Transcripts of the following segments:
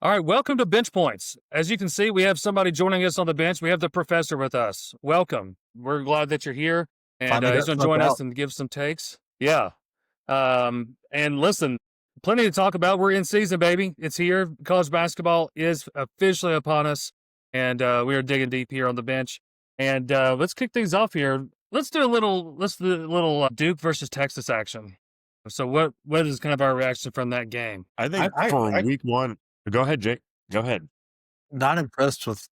All right, welcome to Bench Points. As you can see, we have somebody joining us on the bench. We have the professor with us. Welcome. We're glad that you're here, and Finally he's got going to snuck join us out. and give some takes. Yeah. And listen, plenty to talk about. We're in season, baby. It's here. College basketball is officially upon us, and we are digging deep here on the bench. And let's kick things off here. Let's do a little Duke versus Texas action. So what is kind of our reaction from that game? I think I for week one, go ahead, Jake. Go ahead. not impressed with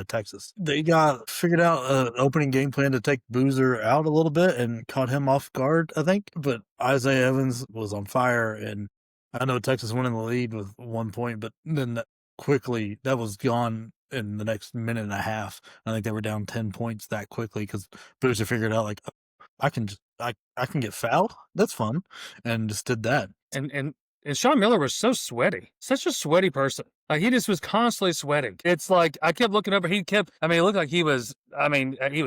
Texas. They got figured out an opening game plan to take Boozer out a little bit and caught him off guard, I think. But Isaiah Evans was on fire, and I know Texas went in the lead with 1 point, but then quickly that was gone in the next minute and a half. I think they were down 10 points that quickly because Boozer figured out like I can get fouled. That's fun, and just did that. And Sean Miller was so sweaty, such a sweaty person. Like he just was constantly sweating. It's like I kept looking over. It looked like he was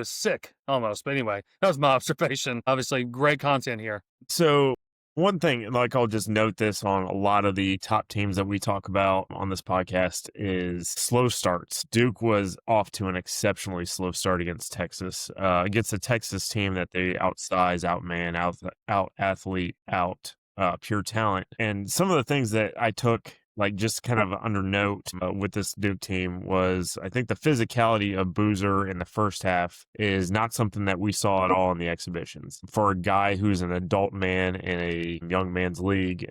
sick almost. But anyway, that was my observation. Obviously, great content here. So one thing, like I'll just note this on a lot of the top teams that we talk about on this podcast is slow starts. Duke was off to an exceptionally slow start against Texas, against a Texas team that they outsize, outman, out athlete, out pure talent. And some of the things that I took like just kind of under note with this Duke team was I think the physicality of Boozer in the first half is not something that we saw at all in the exhibitions. For a guy who's an adult man in a young man's league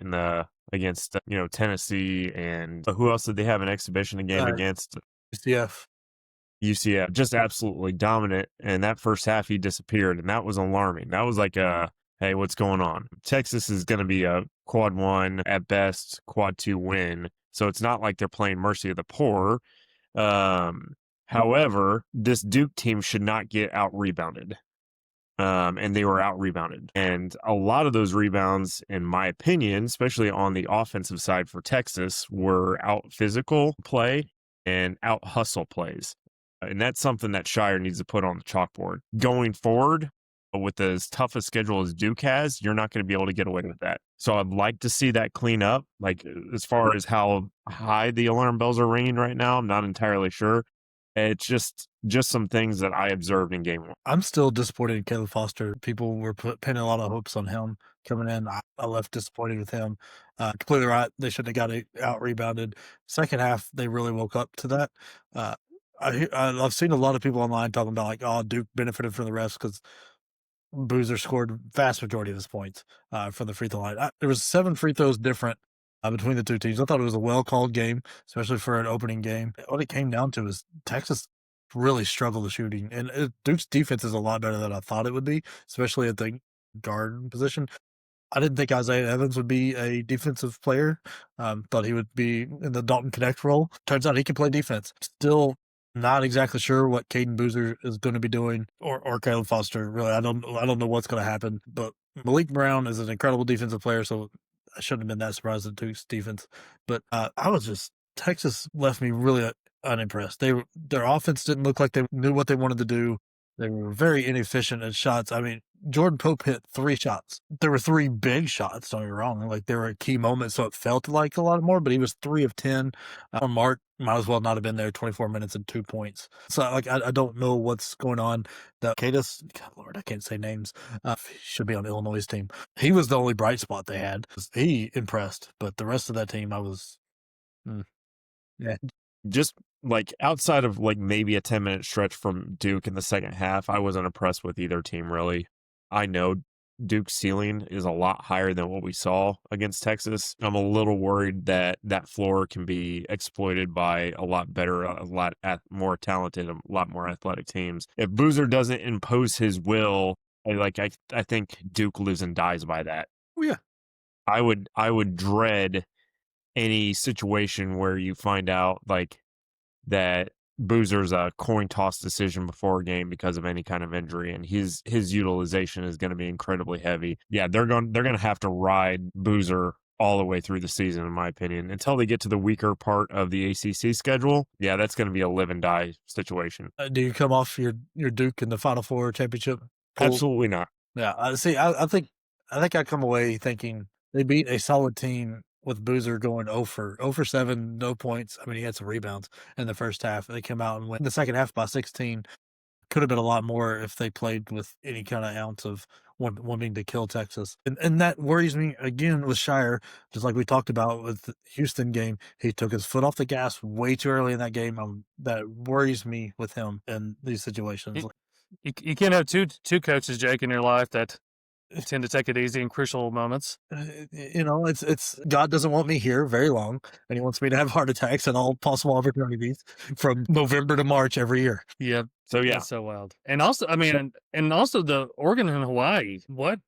against Tennessee, and who else did they have an exhibition game against? UCF, just absolutely dominant. And that first half he disappeared, and that was alarming. That was like hey, what's going on? Texas is going to be a quad 1 at best, quad 2 win. So it's not like they're playing mercy of the poor. However, this Duke team should not get out rebounded. And they were out rebounded. And a lot of those rebounds, in my opinion, especially on the offensive side for Texas, were out physical play and out hustle plays. And that's something that Scheyer needs to put on the chalkboard. Going forward, with as tough a schedule as Duke has, you're not going to be able to get away with that. So I'd like to see that clean up. Like as far as how high the alarm bells are ringing right now, I'm not entirely sure. It's just some things that I observed in game one. I'm still disappointed in Caleb Foster. People were pinning a lot of hopes on him coming in. I left disappointed with him. Completely right. They shouldn't have got out rebounded. Second half, they really woke up to that. I've seen a lot of people online talking about like, oh, Duke benefited from the refs because Boozer scored vast majority of his points from the free throw line. There was 7 free throws different between the two teams. I thought it was a well-called game, especially for an opening game. What it came down to is Texas really struggled with shooting, and Duke's defense is a lot better than I thought it would be, especially at the guard position. I didn't think Isaiah Evans would be a defensive player. Thought he would be in the Dalton Connect role. Turns out he can play defense. Still not exactly sure what Caden Boozer is going to be doing, or Caleb Foster. Really, I don't know what's going to happen. But Malik Brown is an incredible defensive player, so I shouldn't have been that surprised at Duke's defense. But Texas left me really unimpressed. Their offense didn't look like they knew what they wanted to do. They were very inefficient at shots. I mean, Jordan Pope hit 3 shots. There were 3 big shots, don't get me wrong. Like, there were key moments, so it felt like a lot more, but he was 3 of 10. Mark might as well not have been there, 24 minutes and 2 points. So, like, I don't know what's going on. Cadus, God Lord, I can't say names. He should be on Illinois' team. He was the only bright spot they had. He impressed, but the rest of that team, I was... yeah. Just like outside of like maybe a 10-minute stretch from Duke in the second half, I wasn't impressed with either team really. I know Duke's ceiling is a lot higher than what we saw against Texas. I'm a little worried that floor can be exploited by a lot better, a lot more talented, a lot more athletic teams. If Boozer doesn't impose his will, I think Duke lives and dies by that. Oh, yeah. I would dread any situation where you find out like that Boozer's a coin toss decision before a game because of any kind of injury, and his utilization is going to be incredibly heavy. Yeah, they're going to have to ride Boozer all the way through the season, in my opinion, until they get to the weaker part of the ACC schedule. Yeah, that's going to be a live and die situation. Do you come off your Duke in the Final Four championship pool? Absolutely not. Yeah, see, I think I come away thinking they beat a solid team with Boozer going 0 for 7, no points. I mean, he had some rebounds in the first half. They came out and went in the second half by 16. Could have been a lot more if they played with any kind of ounce of wanting to kill Texas. And that worries me again with Scheyer, just like we talked about with the Houston game. He took his foot off the gas way too early in that game. That worries me with him in these situations. You can't have two coaches, Jake, in your life that tend to take it easy in crucial moments. It's God doesn't want me here very long, and He wants me to have heart attacks and all possible opportunities from November to March every year. Yeah. So yeah, That's so wild. And also, I mean, and also the Oregon and Hawaii. What?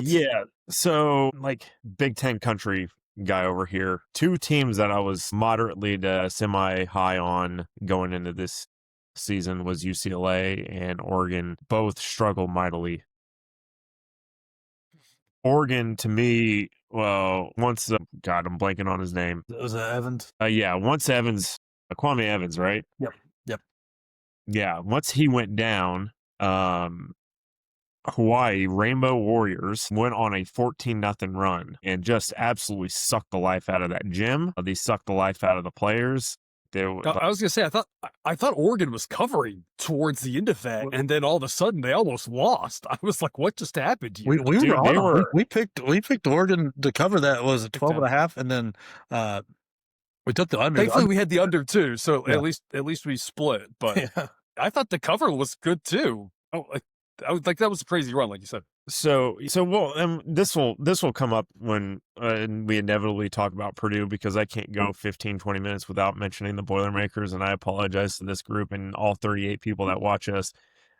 Yeah. So like Big Ten country guy over here, two teams that I was moderately to semi high on going into this season was UCLA and Oregon. Both struggle mightily. Oregon, to me, well, once God, I'm blanking on his name. Was it Evans? Once Evans, Kwame Evans, right? Yep. Yeah, once he went down, Hawaii Rainbow Warriors went on a 14-0 run and just absolutely sucked the life out of that gym. They sucked the life out of the players. I was gonna say, I thought Oregon was covering towards the end of that, and then all of a sudden they almost lost. I was like, "What just happened?" We picked Oregon to cover that. Was it 12.5, and then we took the under. Thankfully, we had the under too, so Yeah. at least we split. But Yeah. I thought the cover was good too. Oh, I was like, that was a crazy run, like you said. So well, and this will come up when we inevitably talk about Purdue, because I can't go 15, 20 minutes without mentioning the Boilermakers, and I apologize to this group and all 38 people that watch us.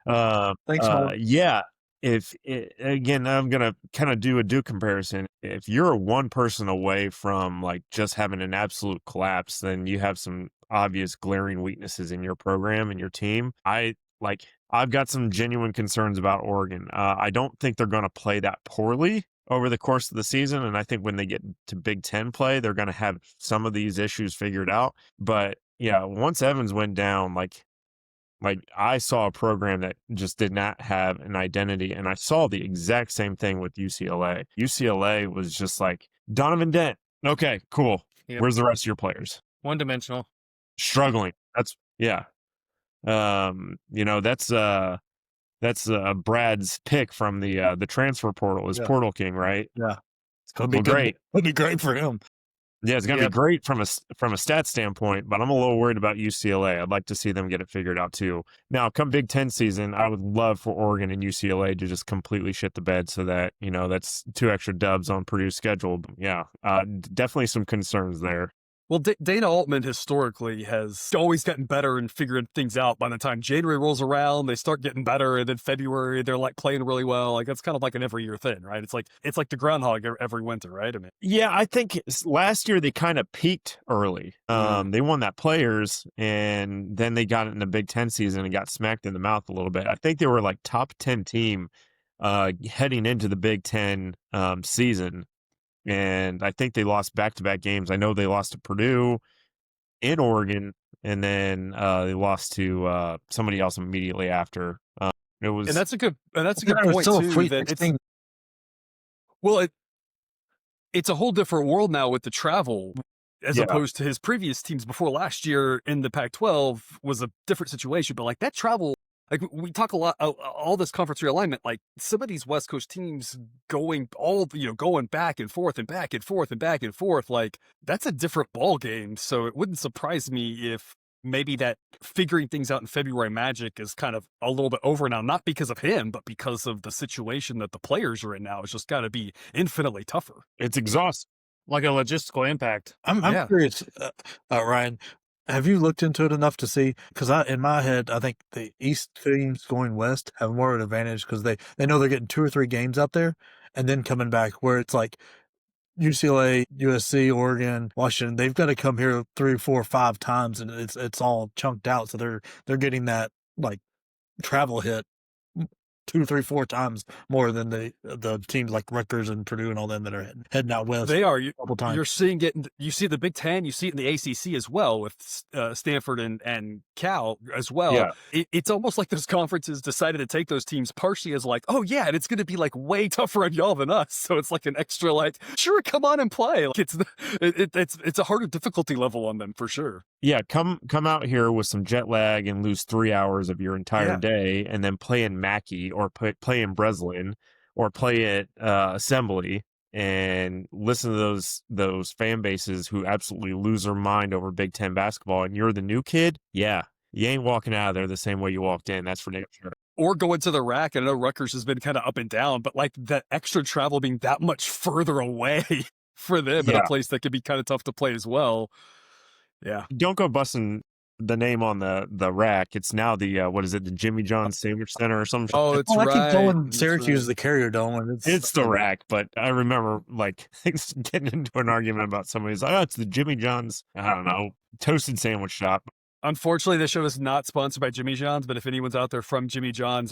Thanks, Mark. Yeah. Again, I'm gonna kind of do a Duke comparison. If you're one person away from like just having an absolute collapse, then you have some obvious glaring weaknesses in your program and your team. I've got some genuine concerns about Oregon. I don't think they're going to play that poorly over the course of the season, and I think when they get to Big Ten play, they're going to have some of these issues figured out. But yeah, once Evans went down, like I saw a program that just did not have an identity, and I saw the exact same thing with UCLA. UCLA was just like, Donovan Dent, okay, cool. Yep. Where's the rest of your players? One-dimensional. Struggling. That's Brad's pick from the transfer portal is Portal King, right? Yeah, it's gonna be great. It'll be great for him. Yeah, it's going to be great from a stat standpoint, but I'm a little worried about UCLA. I'd like to see them get it figured out too. Now, come Big Ten season, I would love for Oregon and UCLA to just completely shit the bed, so that, that's 2 extra dubs on Purdue's schedule. Yeah, definitely some concerns there. Well, Dana Altman historically has always gotten better and figured things out. By the time January rolls around, they start getting better, and then February they're like playing really well. Like that's kind of like an every year thing, right? It's like the groundhog every winter, right? I mean, yeah, I think last year they kind of peaked early. They won that Players, and then they got it in the Big Ten season and got smacked in the mouth a little bit. I think they were like top 10 team heading into the Big Ten season. And I think they lost back-to-back games. I know they lost to Purdue in Oregon, and then they lost to somebody else immediately after. It was, and that's a good point too. It's a whole different world now with the travel, as opposed to his previous teams before last year in the Pac-12 was a different situation. But like that travel. Like we talk a lot, all this conference realignment. Like some of these West Coast teams going back and forth and back and forth and back and forth. Like that's a different ball game. So it wouldn't surprise me if maybe that figuring things out in February magic is kind of a little bit over now. Not because of him, but because of the situation that the players are in now. It's just got to be infinitely tougher. It's exhausting, like a logistical impact. I'm curious, Ryan. Have you looked into it enough to see? Because in my head, I think the East teams going West have more of an advantage because they know they're getting 2 or 3 games up there and then coming back, where it's like UCLA, USC, Oregon, Washington. They've got to come here 3, 4, 5 times, and it's all chunked out. So they're getting that like travel hit 2, 3, 4 times more than the teams like Rutgers and Purdue and all them that are heading out west. They are. Couple times. You're seeing it. You see the Big Ten. You see it in the ACC as well with Stanford and Cal as well. Yeah. It's almost like those conferences decided to take those teams partially as like, oh yeah, and it's going to be like way tougher on y'all than us. So it's like an extra like, sure, come on and play. Like it's a harder difficulty level on them for sure. Yeah, come out here with some jet lag and lose 3 hours of your entire day, and then play in Mackey or play in Breslin or play at Assembly, and listen to those fan bases who absolutely lose their mind over Big Ten basketball. And you're the new kid, yeah, you ain't walking out of there the same way you walked in. That's for damn sure. Or going to the rack. I know Rutgers has been kind of up and down, but like that extra travel being that much further away for them in a place that could be kind of tough to play as well. Yeah. Don't go busting the name on the rack. It's now the what is it, the Jimmy John's Sandwich Center or something? Oh, it's right. I keep calling Syracuse the Carrier Dome, and it's the rack. But I remember like getting into an argument about somebody's like, oh, it's the Jimmy John's, I don't know, toasted sandwich shop. Unfortunately, this show is not sponsored by Jimmy John's, but if anyone's out there from Jimmy John's,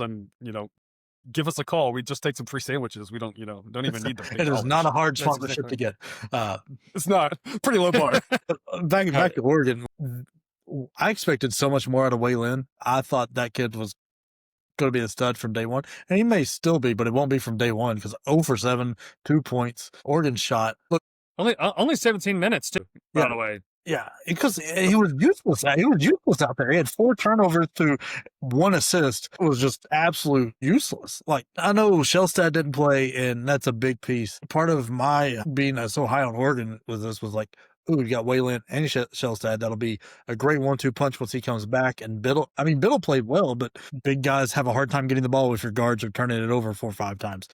give us a call. We just take some free sandwiches. We don't, don't even need them. It is not a hard sponsorship to get. It's not. Pretty low bar. Back to Oregon, I expected so much more out of Waylon. I thought that kid was going to be a stud from day one, and he may still be, but it won't be from day one because 0 for 7, 2 points. Oregon shot. Look, only 17 minutes too. By the way. Yeah, because he was useless. He was useless out there. He had 4 turnovers to 1 assist. It was just absolute useless. Like, I know Shellstad didn't play, and that's a big piece. Part of my being so high on Oregon was like, ooh, you got Waylon and Shellstad. That'll be a great 1-2 punch once he comes back. And Biddle played well, but big guys have a hard time getting the ball if your guards are turning it over 4 or 5 times.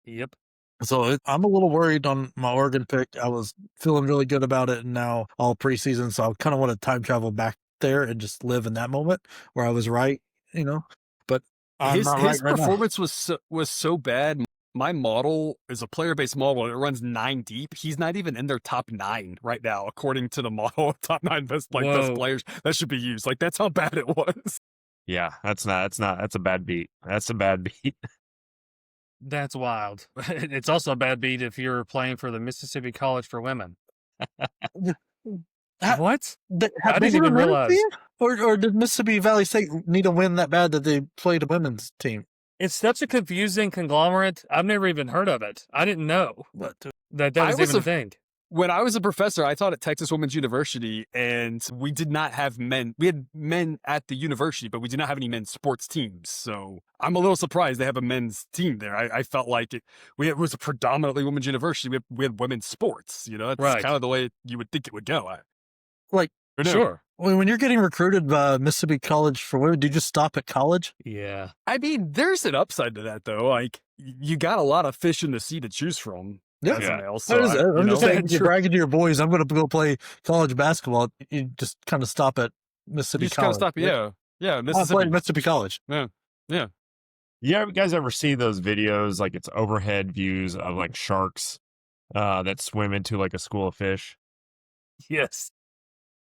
Yep. So I'm a little worried on my Oregon pick. I was feeling really good about it, and now all preseason, so I kind of want to time travel back there and just live in that moment where I was right, But his performance was so bad. My model is a player-based model, and it runs 9 deep. He's not even in their top 9 right now, according to the model of top 9 best players that should be used. Like, that's how bad it was. Yeah, that's a bad beat. That's a bad beat. That's wild. It's also a bad beat if you're playing for the Mississippi College for Women. What? I didn't even realize. Or did Mississippi Valley State need a win that bad that they played a women's team? It's such a confusing conglomerate. I've never even heard of it. I didn't know that was even a thing. When I was a professor, I taught at Texas Women's University, and we did not have men. We had men at the university, but we did not have any men's sports teams. So I'm a little surprised they have a men's team there. I felt like it was a predominantly women's university. We had women's sports. That's kind of the way you would think it would go. Sure. When you're getting recruited by Mississippi College for Women, do you just stop at college? Yeah. I mean, there's an upside to that, though. Like, you got a lot of fish in the sea to choose from. Yeah. As a male, so I'm just saying, you're bragging to your boys, I'm going to go play college basketball. You just kind of stop at Mississippi College. Yeah, Mississippi College. Yeah. Yeah, you guys ever see those videos, like it's overhead views of like sharks that swim into like a school of fish? Yes.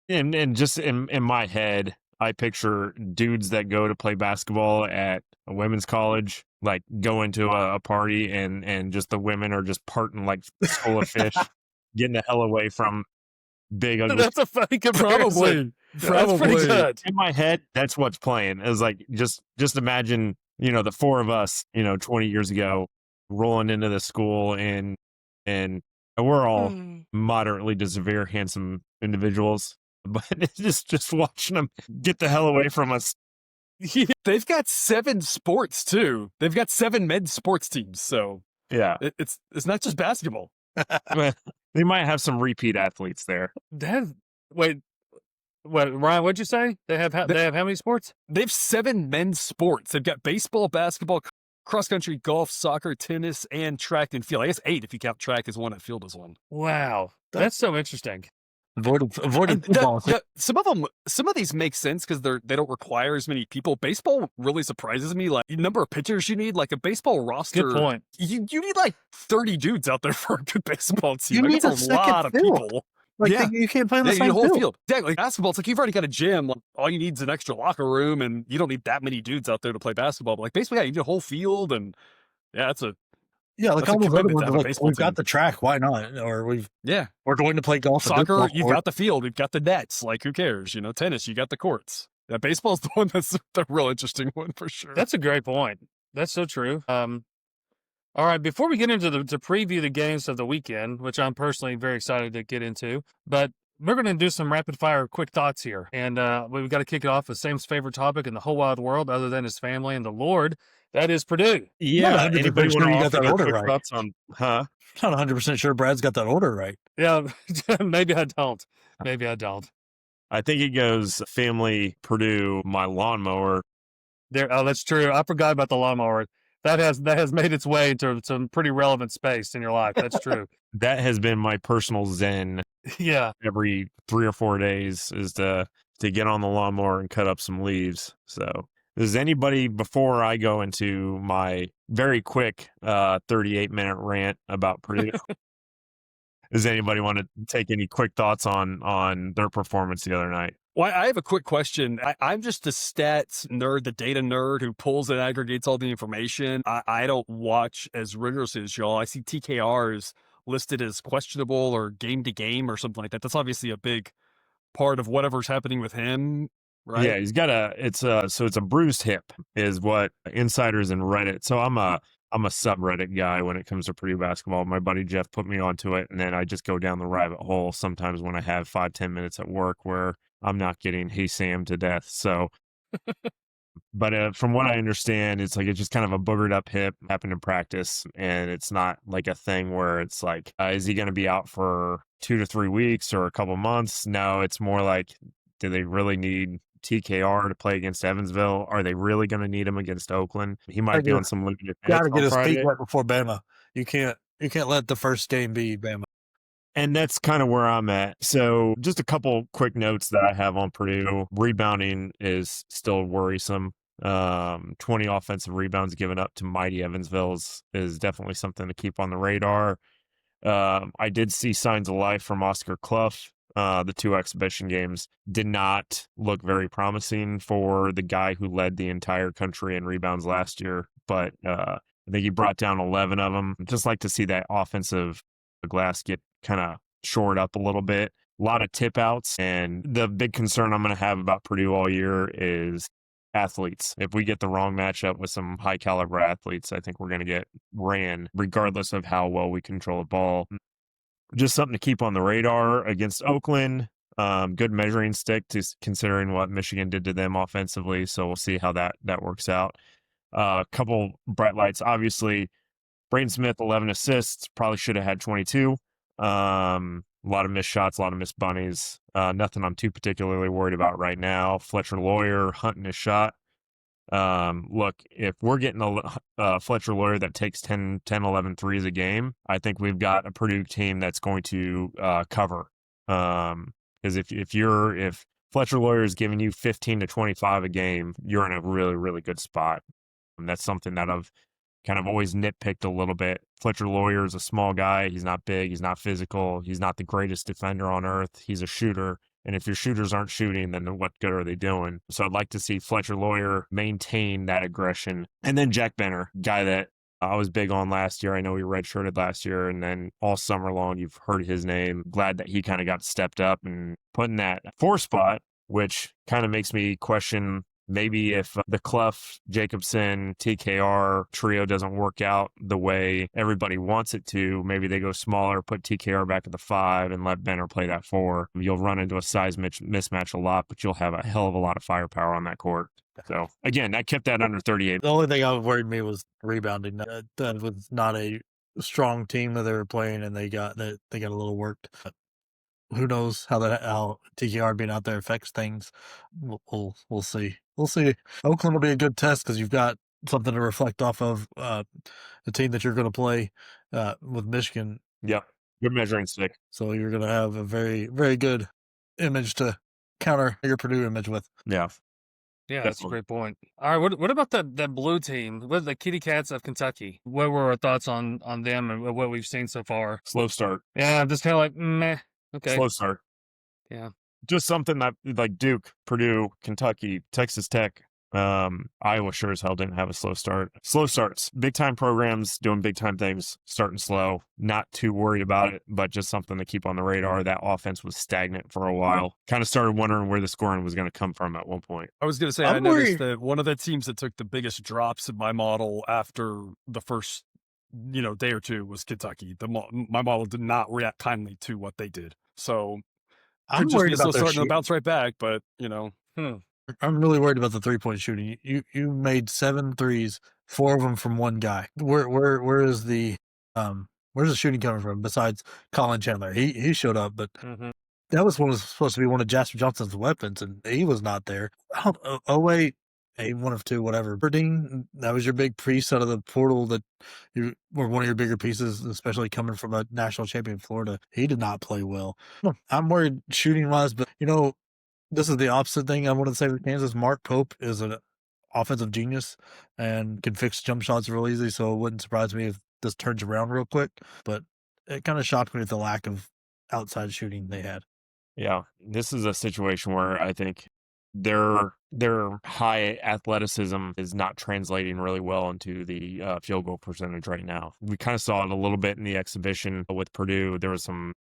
And just in my head, I picture dudes that go to play basketball at a women's college, like go into a party and just the women are just parting like a school of fish, getting the hell away from big ugly. That's a funny comparison. Probably. That's pretty good. In my head, that's what's playing. It's like just imagine, the 4 of us, 20 years ago, rolling into the school and we're all moderately to severe handsome individuals. But it's just watching them get the hell away from us. They've got 7 sports too. They've got 7 men's sports teams. So yeah, it's not just basketball. They might have some repeat athletes there. Wait, Ryan? What'd you say? They have how many sports? They have 7 men's sports. They've got baseball, basketball, cross country, golf, soccer, tennis, and track and field. I guess 8 if you count track as one and field as one. Wow, that's so interesting. Avoided football. Some of these make sense because they don't require as many people. Baseball really surprises me. Like the number of pitchers you need, like a baseball roster. Good point. You need like 30 dudes out there for a good baseball team. You need a lot of people. Like Yeah. you can't play on Yeah, the you need same a whole field. field. Yeah, like basketball, it's like you've already got a gym. Like, all you need is an extra locker room, and you don't need that many dudes out there to play basketball. But like basically, yeah, you need a whole field, and yeah, Yeah, like that's a all those other commitment to ones, have a like baseball we've got team. the track, why not? Or Yeah, we're going to play golf. At this soccer, golf you've course. got the field, you've got the nets. Like who cares? Tennis, you got the courts. Yeah, baseball's the one that's the real interesting one for sure. That's a great point. That's so true. All right, before we get into to preview the games of the weekend, which I'm personally very excited to get into, but we're going to do some rapid fire quick thoughts here. And we've got to kick it off with Sam's favorite topic in the whole wide world, other than his family and the Lord. That is Purdue. Yeah, Not 100% anybody want sure to you got offer that their order quick right. thoughts on? Huh? I'm not 100% sure Brad's got that order right. Yeah, maybe I don't. Maybe I don't. I think it goes family, Purdue, my lawnmower. There. Oh, that's true. I forgot about the lawnmower. That has made its way into some pretty relevant space in your life. That's true. That has been my personal zen Yeah. every 3 or 4 days is to get on the lawnmower and cut up some leaves. So does anybody, before I go into my very quick 38-minute rant about Purdue, does anybody want to take any quick thoughts on their performance the other night? Well, I have a quick question. I'm just the stats nerd, the data nerd who pulls and aggregates all the information. I don't watch as rigorously as y'all. I see TKRs listed as questionable or game to game or something like that. That's obviously a big part of whatever's happening with him, right? Yeah, he's got it's a bruised hip is what insiders in Reddit. So I'm a subreddit guy when it comes to Purdue basketball. My buddy Jeff put me onto it, and then I just go down the rabbit hole sometimes when I have 5-10 minutes at work where I'm not getting Hey Sam to death. So, but from what I understand, it's just kind of a boogered up hip, happened in practice, and it's not like a thing where it's like, is he going to be out for 2 to 3 weeks or a couple months? No, it's more like, do they really need TKR to play against Evansville? Are they really going to need him against Oakland? He might be on some limited minutes Got to get on his Friday. feet wet before Bama. You can't let the first game be Bama. And that's kind of where I'm at. So just a couple quick notes that I have on Purdue. Rebounding is still worrisome. 20 offensive rebounds given up to mighty Evansville is definitely something to keep on the radar. I did see signs of life from Oscar Clough. The 2 exhibition games did not look very promising for the guy who led the entire country in rebounds last year, but I think he brought down 11 of them. Just like to see that offensive glass get kind of shored up a little bit. A lot of tip outs, and the big concern I'm going to have about Purdue all year is athletes. If we get the wrong matchup with some high caliber athletes, I think we're going to get ran regardless of how well we control the ball. Just something to keep on the radar against Oakland. Good measuring stick to considering what Michigan did to them offensively. So we'll see how that works out. A couple bright lights. Obviously, Braden Smith, 11 assists, probably should have had 22. A lot of missed shots, a lot of missed bunnies. Nothing I'm too particularly worried about right now. Fletcher Lawyer hunting his shot. Look, if we're getting a Fletcher Lawyer that takes 10, 11 threes a game, I think we've got a Purdue team that's going to cover. Because if Fletcher Lawyer is giving you 15 to 25 a game, you're in a really, really good spot. And that's something that I've kind of always nitpicked a little bit. Fletcher Lawyer is a small guy. He's not big. He's not physical. He's not the greatest defender on earth. He's a shooter. And if your shooters aren't shooting, then what good are they doing? So I'd like to see Fletcher Lawyer maintain that aggression. And then Jack Benner, guy that I was big on last year. I know he redshirted last year, and then all summer long, you've heard his name. Glad that he kind of got stepped up and put in that 4 spot, which kind of makes me question maybe if the Clough, Jacobson, TKR trio doesn't work out the way everybody wants it to, maybe they go smaller, put TKR back at the 5 and let Benner play that 4. You'll run into a size mismatch a lot, but you'll have a hell of a lot of firepower on that court. So, again, I kept that under 38. The only thing that worried me was rebounding. That was not a strong team that they were playing, and they got a little worked. But who knows how TKR being out there affects things? We'll see. We'll see. Oakland will be a good test because you've got something to reflect off of the team that you're going to play with Michigan. Yep, good measuring stick. So you're going to have a very, very good image to counter your Purdue image with. Yeah. Yeah, that's a great point. All right, what about that blue team? What the Kitty Cats of Kentucky? What were our thoughts on them and what we've seen so far? Slow start. Yeah, just kind of like meh. Okay. Slow start. Yeah. Just something that like Duke, Purdue, Kentucky, Texas Tech, Iowa sure as hell didn't have a slow start. Slow starts, big time programs doing big time things, starting slow. Not too worried about it, but just something to keep on the radar. That offense was stagnant for a while. Kind of started wondering where the scoring was going to come from at one point. I was going to say, I noticed that one of the teams that took the biggest drops in my model after the first, day or two was Kentucky. My model did not react kindly to what they did. So I'm could just worried be about still their starting to shooting. bounce right back, but I'm really worried about the 3-point shooting. You made 7 threes, 4 of them from one guy. Where is where's the shooting coming from besides Colin Chandler? He showed up, but that was supposed to be one of Jasper Johnson's weapons, and he was not there. Oh wait, one of two, whatever. Berdine, that was your big piece out of the portal that you were one of your bigger pieces, especially coming from a national champion Florida. He did not play well. I'm worried shooting wise, but this is the opposite thing I want to say with Kansas. Mark Pope is an offensive genius and can fix jump shots real easy, so it wouldn't surprise me if this turns around real quick. But it kind of shocked me with the lack of outside shooting they had. Yeah, this is a situation where I think their high athleticism is not translating really well into the field goal percentage right now. We kind of saw it a little bit in the exhibition with Purdue. There was some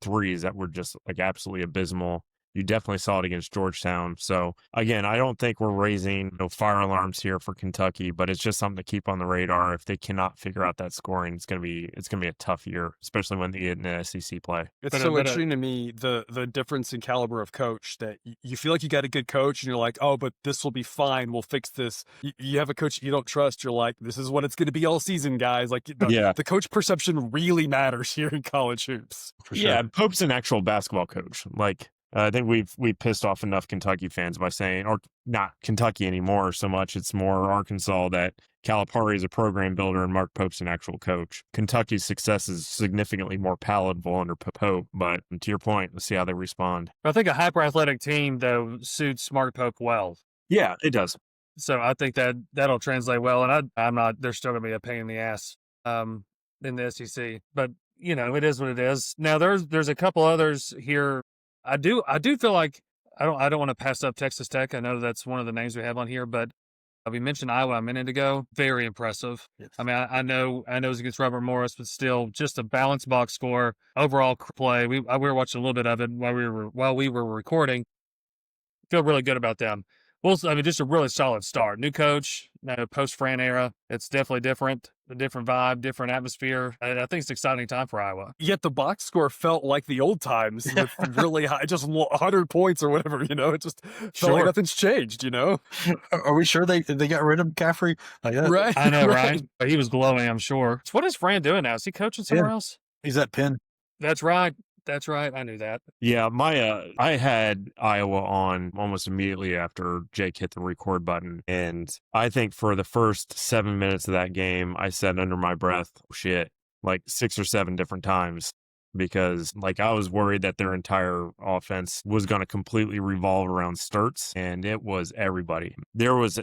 threes that were just like absolutely abysmal. You definitely saw it against Georgetown. So again, I don't think we're raising fire alarms here for Kentucky, but it's just something to keep on the radar. If they cannot figure out that scoring, it's gonna be a tough year, especially when they get in the SEC play. It's so interesting to me the difference in caliber of coach that you feel like you got a good coach and you're like, oh, but this will be fine. We'll fix this. You have a coach you don't trust. You're like, this is what it's going to be all season, guys. Like the coach perception really matters here in college hoops. For sure. Yeah, Pope's an actual basketball coach. Like I think we've pissed off enough Kentucky fans by saying, or not Kentucky anymore so much. It's more Arkansas that Calipari is a program builder and Mark Pope's an actual coach. Kentucky's success is significantly more palatable under Pope, but to your point, let's see how they respond. I think a hyper-athletic team, though, suits Mark Pope well. Yeah, it does. So I think that'll translate well, and I'm not. There's still going to be a pain in the ass in the SEC, but it is what it is. Now there's a couple others here. I do feel like I don't want to pass up Texas Tech. I know that's one of the names we have on here, but we mentioned Iowa a minute ago. Very impressive. Yes. I mean, I know it's against Robert Morris, but still just a balanced box score, overall play. We were watching a little bit of it while we were recording. Feel really good about them. Well, I mean, just a really solid start. New coach, post-Fran era. It's definitely different. A different vibe, different atmosphere. I think it's an exciting time for Iowa. Yet the box score felt like the old times with really high, just 100 points or whatever, It just felt like nothing's changed, Are we sure they got rid of McCaffrey? Right. I know, right? But he was glowing, I'm sure. So what is Fran doing now? Is he coaching somewhere else? He's at Penn. That's right. That's right. I knew that. Yeah, I had Iowa on almost immediately after Jake hit the record button. And I think for the first 7 minutes of that game, I said under my breath, shit, like 6 or 7 different times. Because I was worried that their entire offense was going to completely revolve around Sturts, and it was everybody. There was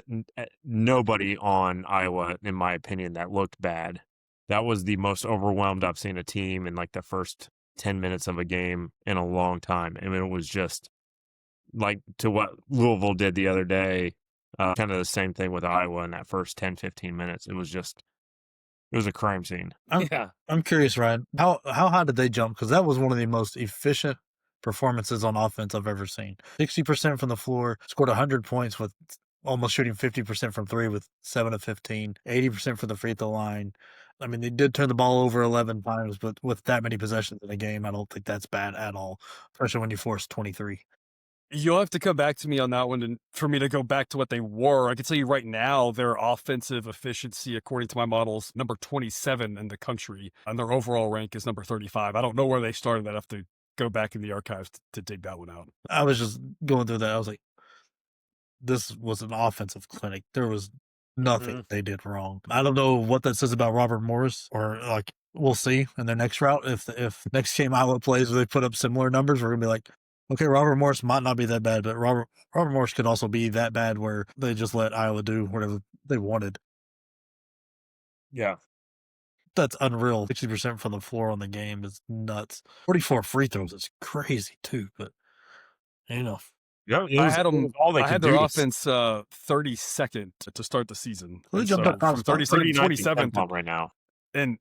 nobody on Iowa, in my opinion, that looked bad. That was the most overwhelmed I've seen a team in the first 10 minutes of a game in a long time. I mean, it was just to what Louisville did the other day, kind of the same thing with Iowa in that first 10, 15 minutes. It was a crime scene. I'm curious, Ryan, how high did they jump? Because that was one of the most efficient performances on offense I've ever seen. 60% from the floor, scored 100 points with almost shooting 50% from 3 with 7 of 15, 80% from the free throw line. I mean, they did turn the ball over 11 times, but with that many possessions in a game, I don't think that's bad at all, especially when you force 23. You'll have to come back to me on that one for me to go back to what they were. I can tell you right now, their offensive efficiency, according to my models, number 27 in the country, and their overall rank is number 35. I don't know where they started. I'd have to go back in the archives to dig that one out. I was just going through that. I was like, this was an offensive clinic. There was nothing they did wrong. I don't know what that says about Robert Morris, or we'll see in their next route. If next game Iowa plays where they put up similar numbers, we're gonna be like, okay, Robert Morris might not be that bad, but Robert Morris could also be that bad where they just let Iowa do whatever they wanted. Yeah. That's unreal. 60% from the floor on the game is nuts. 44 free throws is crazy too, but you know. Yeah, I had it was them. all they I could had their do. offense 32nd to start the season. Well, they And jumped so up 5 from spots. 32nd to 39th in 27th KenPom right now. in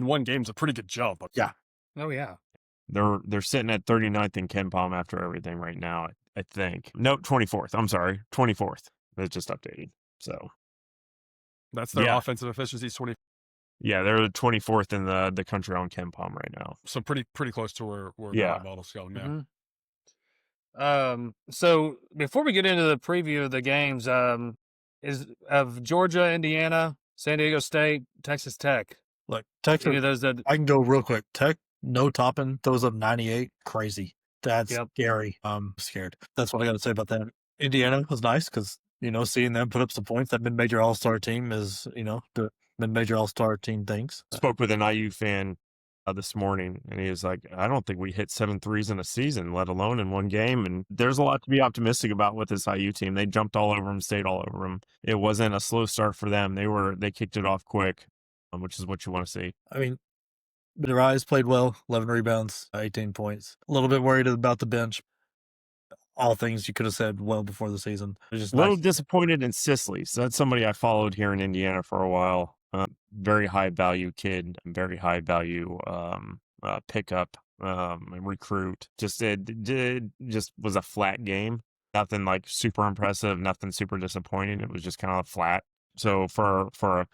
one game is a pretty good jump. Yeah. Oh yeah. They're sitting at 39th in KenPom after everything right now, I think. No, 24th. I'm sorry, 24th. That's just updated. So That's their Yeah. offensive efficiency is 20. yeah, they're the 24th in the country on KenPom right now. So pretty close to where Yeah. my model's going. Yeah. So before we get into the preview of the games, is of Georgia, Indiana, San Diego State, Texas Tech. Look, Any Texas, of those that I can go real quick. Tech, no topping, throws up 98. Crazy. That's Yep. scary. I'm scared. That's what I got to say about that. Indiana was nice because, seeing them put up some points, that mid-major all-star team is, the mid-major all-star team things. Spoke with an IU fan this morning, and he was like, I don't think we hit 7 threes in a season, let alone in one game. And there's a lot to be optimistic about with this IU team. They jumped all over them, stayed all over them. It wasn't a slow start for them. They kicked it off quick, which is what you want to see. I mean, the Rise played well, 11 rebounds, 18 points. A little bit worried about the bench. All things you could have said well before the season. It was just A little nice. disappointed in Sisley. So that's somebody I followed here in Indiana for a while. Very high value kid, very high value pickup recruit. Just was a flat game. Nothing like super impressive. Nothing super disappointing. It was just kind of flat. So for a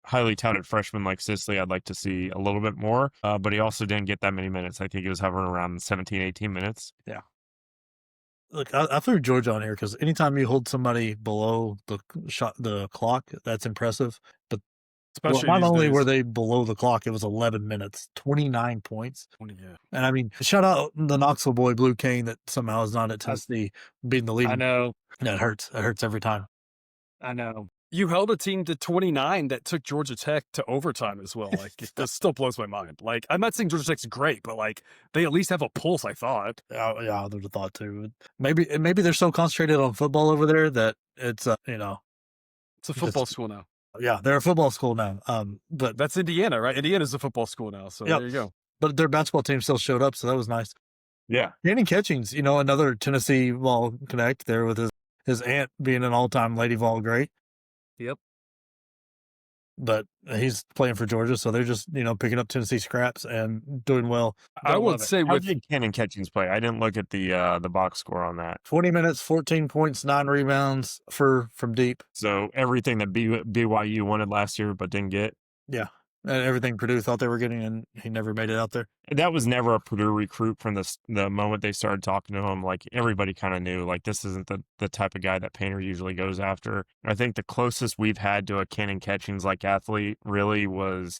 highly touted freshman like Sisley, I'd like to see a little bit more. But he also didn't get that many minutes. I think he was hovering around 17, 18 minutes. Yeah. Look, I threw Georgia on here because anytime you hold somebody below the clock, that's impressive. But Especially not these only days. were they below the clock, it was 11 minutes, 29 points. 20, yeah. And I mean, shout out the Knoxville boy, Blue Kane, that somehow is not at Tennessee being the lead. I know. That hurts. It hurts every time. I know. You held a team to 29 that took Georgia Tech to overtime as well. Like, it still blows my mind. Like, I'm not saying Georgia Tech's great, but like, they at least have a pulse, I thought. Yeah, I would have thought too. Maybe they're so concentrated on football over there that it's It's a football school now. Yeah, they're a football school now. But That's Indiana, right? Indiana's a football school now, so Yep. there you go. but their basketball team still showed up, so that was nice. Yeah. Danny Catchings, another Tennessee Vol connect there with his aunt being an all-time Lady Vol great. Yep. But he's playing for Georgia, so they're just, picking up Tennessee scraps and doing well. I would say How with did Cannon Catchings play? I didn't look at the box score on that. 20 minutes, 14 points, 9 rebounds from deep. So everything that BYU wanted last year but didn't get. Yeah. And everything Purdue thought they were getting, and he never made it out there. That was never a Purdue recruit from the moment they started talking to him. Like, everybody kind of knew, like, this isn't the type of guy that Painter usually goes after. I think the closest we've had to a Cannon Catchings like athlete really was,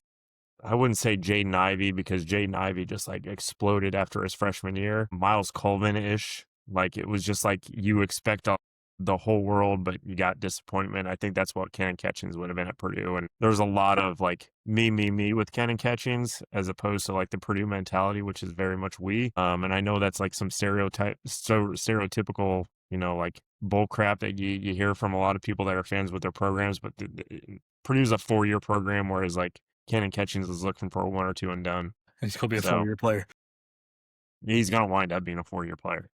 I wouldn't say Jaden Ivey, because Jaden Ivey just like exploded after his freshman year. Miles Colvin-ish. Like, it was just like you expect the whole world, but you got disappointment. I think that's what Cannon Catchings would have been at Purdue. And there's a lot of like me with Cannon Catchings as opposed to like the Purdue mentality, which is very much we. And I know that's like some stereotypical, like bull crap that you hear from a lot of people that are fans with their programs, but Purdue's a 4-year program, whereas like Cannon Catchings is looking for a 1 or 2 and done. He's going to be a 4-year player. He's going to wind up being a 4-year player.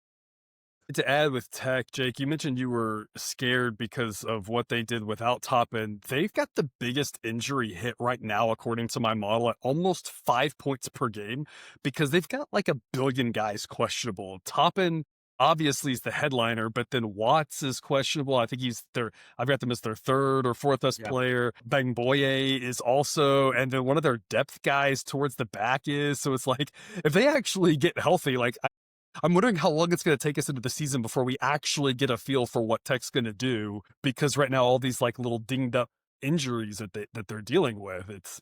To add with Tech, Jake, you mentioned you were scared because of what they did without Toppin. They've got the biggest injury hit right now, according to my model, at almost 5 points per game, because they've got like 1 billion guys questionable. Toppin obviously is the headliner, but then Watts is questionable. I think I've got them as their 3rd or 4th best player. Bangboye is also, and then one of their depth guys towards the back is. So it's like, if they actually get healthy, like, I'm wondering how long it's going to take us into the season before we actually get a feel for what Tech's going to do, because right now all these like little dinged up injuries that they're dealing with,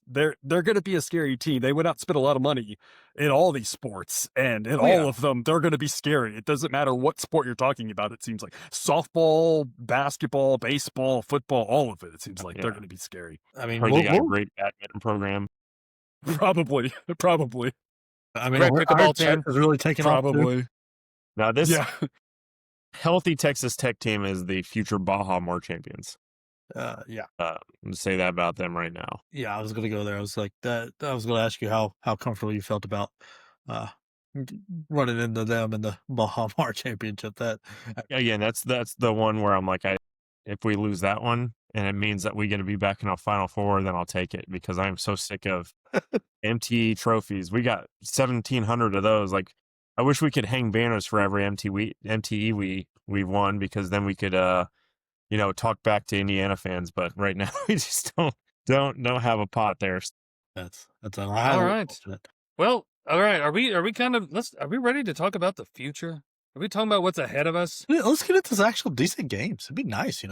they're going to be a scary team. They went out and spent a lot of money in all these sports, and in all of them they're going to be scary. It doesn't matter what sport you're talking about. It seems like softball, basketball, baseball, football, all of it. It seems like they're going to be scary. I mean, they got a great badminton program. Probably. I mean, Great our pickleball Tech team. is really taking off. Probably. Now this healthy Texas Tech team is the future Baja More champions. Yeah. I'm gonna say that about them right now. Yeah, I was gonna go there. I was like that. I was gonna ask you how comfortable you felt about uh running into them in the Bahamar championship. That Again, that's the one where I'm like, if we lose that one and it means that we're going to be back in a Final Four, then I'll take it because I'm so sick of MTE trophies. We got 1,700 of those. Like, I wish we could hang banners for every MTE we've won because then we could talk back to Indiana fans. But right now we just don't have a pot there. that's All right. Well, all right. Are we ready to talk about the future? Are we talking about what's ahead of us? Yeah, let's get into actual decent games. It'd be nice,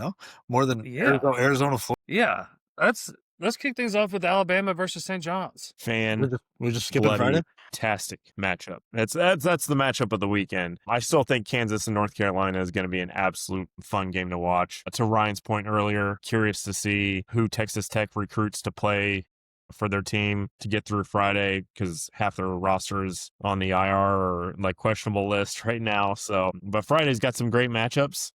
more than Arizona, Florida. Yeah. Let's kick things off with Alabama versus St. John's. We're just skipping Friday. Fantastic matchup. That's the matchup of the weekend. I still think Kansas and North Carolina is going to be an absolute fun game to watch. To Ryan's point earlier, curious to see who Texas Tech recruits to play for their team to get through Friday because half their rosters on the IR or like questionable list right now. So, but Friday's got some great matchups.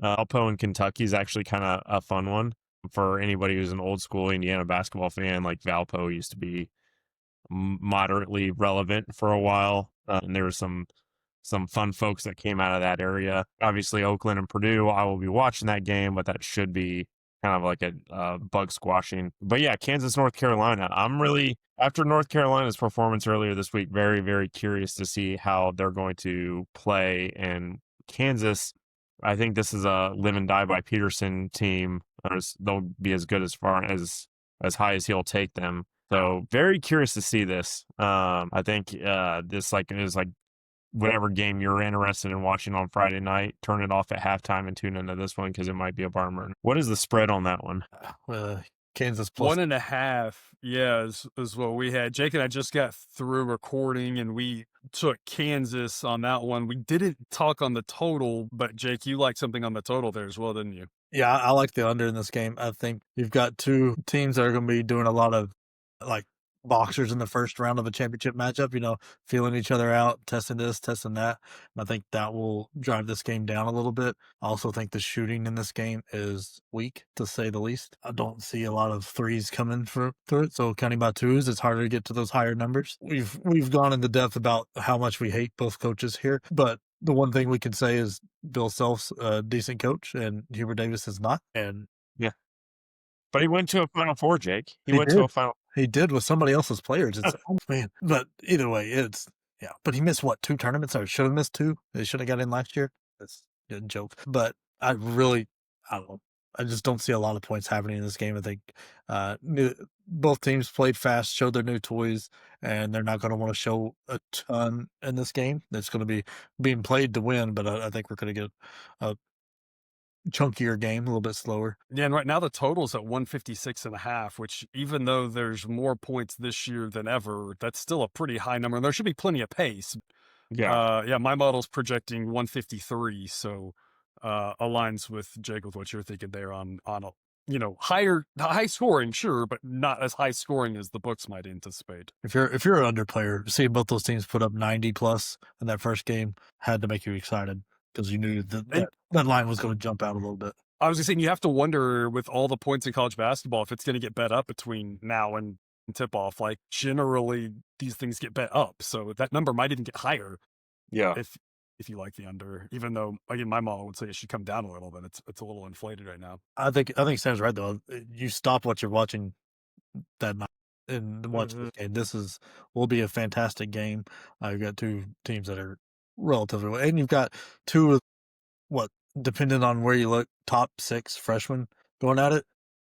Alpo and Kentucky is actually kind of a fun one for anybody who's an old school Indiana basketball fan. Like Valpo used to be moderately relevant for a while, and there were some fun folks that came out of that area. Obviously, Oakland and Purdue, I will be watching that game, but that should be kind of like a bug squashing. But yeah, Kansas, North Carolina. I'm really, after North Carolina's performance earlier this week, very, very curious to see how they're going to play. And Kansas, I think this is a live and die by Peterson team. They'll be as good as high as he'll take them. So very curious to see this. I think this is like whatever game you're interested in watching on Friday night, turn it off at halftime and tune into this one because it might be a barn burner. What is the spread on that one? Kansas plus 1.5. Yeah, is what we had. Jake and I just got through recording and we took Kansas on that one. We didn't talk on the total, but Jake, you liked something on the total there as well, didn't you? Yeah, I like the under in this game. I think you've got two teams that are going to be doing a lot of like boxers in the first round of a championship matchup, feeling each other out, testing this, testing that. And I think that will drive this game down a little bit. I also think the shooting in this game is weak, to say the least. I don't see a lot of threes coming through it. So counting by twos, it's harder to get to those higher numbers. We've gone into depth about how much we hate both coaches here, but the one thing we can say is Bill Self's a decent coach and Hubert Davis is not. And yeah. But he went to a Final Four, Jake. He went to a Final. He did with somebody else's players. It's man. But either way, But he missed 2 tournaments, or should have missed 2. They should have got in last year. That's a joke. But I don't know. I just don't see a lot of points happening in this game. I think both teams played fast, showed their new toys, and they're not going to want to show a ton in this game. It's going to be being played to win, but I think we're going to get a chunkier game, a little bit slower. Yeah, and right now the total's at 156.5, which even though there's more points this year than ever, that's still a pretty high number. And there should be plenty of pace. Yeah. My model's projecting 153, so aligns with Jake with what you're thinking there on a high scoring, sure, but not as high scoring as the books might anticipate. If you're an under player, seeing both those teams put up 90 plus in that first game had to make you excited because you knew that line was going to jump out a little bit. I was just saying, you have to wonder with all the points in college basketball if it's going to get bet up between now and tip off. Like generally, these things get bet up, so that number might even get higher. Yeah. If you like the under, even though again my model would say it should come down a little bit. It's a little inflated right now. I think Sam's right though. You stop what you're watching that night and watch this game. This will be a fantastic game. You've got two teams that are relatively, and you've got two of depending on where you look, top 6 freshmen going at it.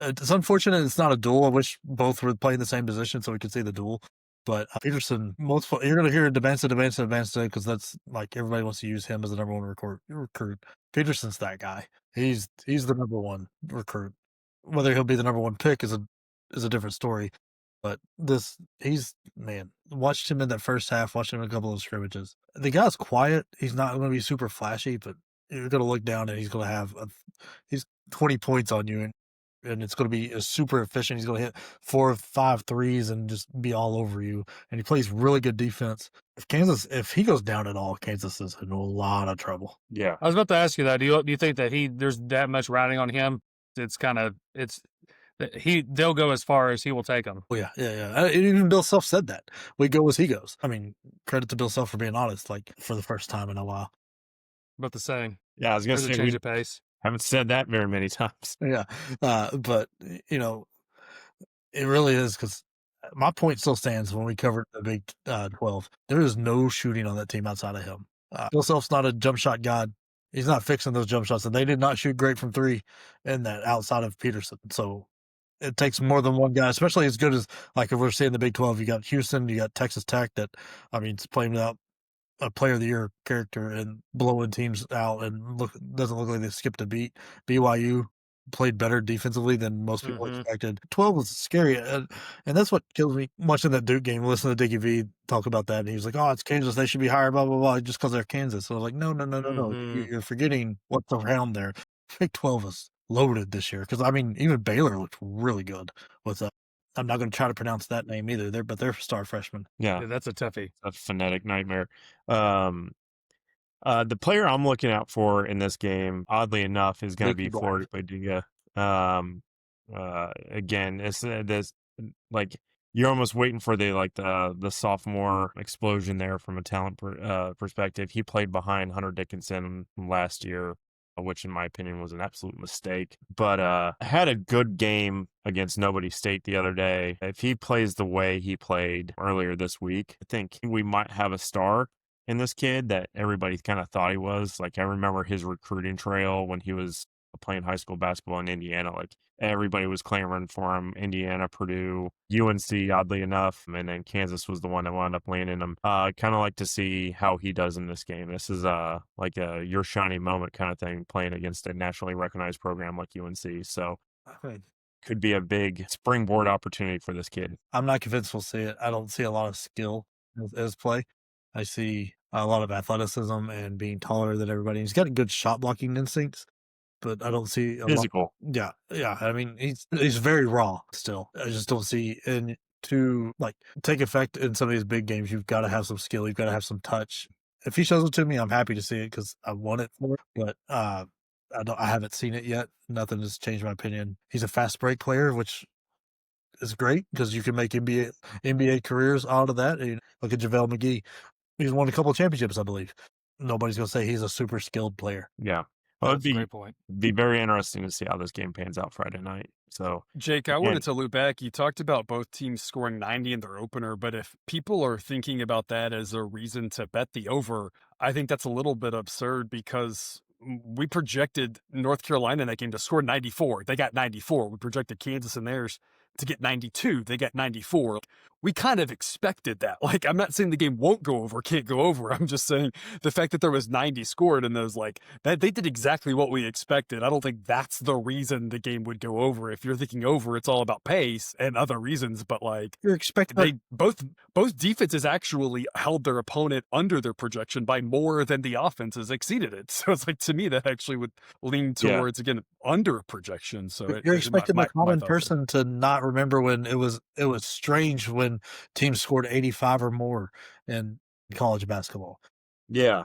It's unfortunate it's not a duel. I wish both were playing the same position so we could see the duel. But Peterson, you're going to hear Devanza because that's like everybody wants to use him as the number 1 recruit. Peterson's that guy. He's the number 1 recruit. Whether he'll be the number 1 pick is a different story. But watched him in that first half, watched him in a couple of scrimmages. The guy's quiet. He's not going to be super flashy, but you're going to look down and he's going to have he's 20 points on you, and it's going to be super efficient. He's going to hit 4 or 5 threes and just be all over you. And he plays really good defense. If he goes down at all, Kansas is in a lot of trouble. Yeah. I was about to ask you that. Do you think that there's that much riding on him it's kind of they'll go as far as he will take them. Oh, yeah. And even Bill Self said that. We go as he goes. I mean, credit to Bill Self for being honest, like, for the first time in a while. But the saying, Yeah, I was going to there's a say, change we of pace. haven't said that very many times. Yeah. But, you know, it really is because my point still stands when we covered the Big 12. There is no shooting on that team outside of him. Bill Self's not a jump shot god. He's not fixing those jump shots, and they did not shoot great from three in that outside of Peterson. So it takes more than one guy, especially as good as, like, if we're seeing the Big 12, you got Houston, you got Texas Tech that, I mean, it's playing without a player of the year character and blowing teams out, and doesn't look like they skipped a beat. BYU played better defensively than most people expected. 12 was scary, and that's what kills me watching that Duke game. Listen to Dickie V talk about that, and he was like, "Oh, it's Kansas; they should be higher." Blah blah blah, just because they're Kansas. So I was like, "No. You're forgetting what's around there." Big 12 is loaded this year because, I mean, even Baylor looked really good with. I'm not going to try to pronounce that name either. But they're star freshmen. Yeah, that's a toughie. A phonetic nightmare. The player I'm looking out for in this game, oddly enough, is going to be Florida Padilla. Again, it's this, like, you're almost waiting for the sophomore explosion there from a talent perspective. He played behind Hunter Dickinson last year, which in my opinion was an absolute mistake, but had a good game against Nobody State the other day. If he plays the way he played earlier this week, I think we might have a star in this kid that everybody kind of thought he was. Like, I remember his recruiting trail when he was playing high school basketball in Indiana. Like, everybody was clamoring for him. Indiana, Purdue, UNC, oddly enough, and then Kansas was the one that wound up landing him. Kind of like to see how he does in this game. This is like a your shining moment kind of thing, playing against a nationally recognized program like UNC. So could be a big springboard opportunity for this kid. I'm not convinced we'll see it. I don't see a lot of skill as play. I see a lot of athleticism and being taller than everybody. He's got good shot blocking instincts, but I don't see physical. Yeah. I mean, he's very raw still. I just don't see, and to, like, take effect in some of these big games, you've got to have some skill. You've got to have some touch. If he shows it to me, I'm happy to see it because I want it for it. But I haven't seen it yet. Nothing has changed my opinion. He's a fast break player, which is great because you can make NBA careers out of that. And look at JaVale McGee. He's won a couple of championships, I believe. Nobody's going to say he's a super skilled player. Yeah. Well, That's a great point. Be very interesting to see how this game pans out Friday night. So, Jake, I wanted to loop back. You talked about both teams scoring 90 in their opener, but if people are thinking about that as a reason to bet the over, I think that's a little bit absurd because we projected North Carolina in that game to score 94. They got 94. We projected Kansas in theirs to get 92. They got 94. We kind of expected that. Like, I'm not saying the game won't go over, can't go over. I'm just saying the fact that there was 90 scored and those, like, that they did exactly what we expected. I don't think that's the reason the game would go over. If you're thinking over, it's all about pace and other reasons. But, like, you're expecting both defenses actually held their opponent under their projection by more than the offenses exceeded it. So it's like, to me, that actually would lean towards again under projection. So you're expecting the common person to not remember when it was strange when teams scored 85 or more in college basketball. Yeah.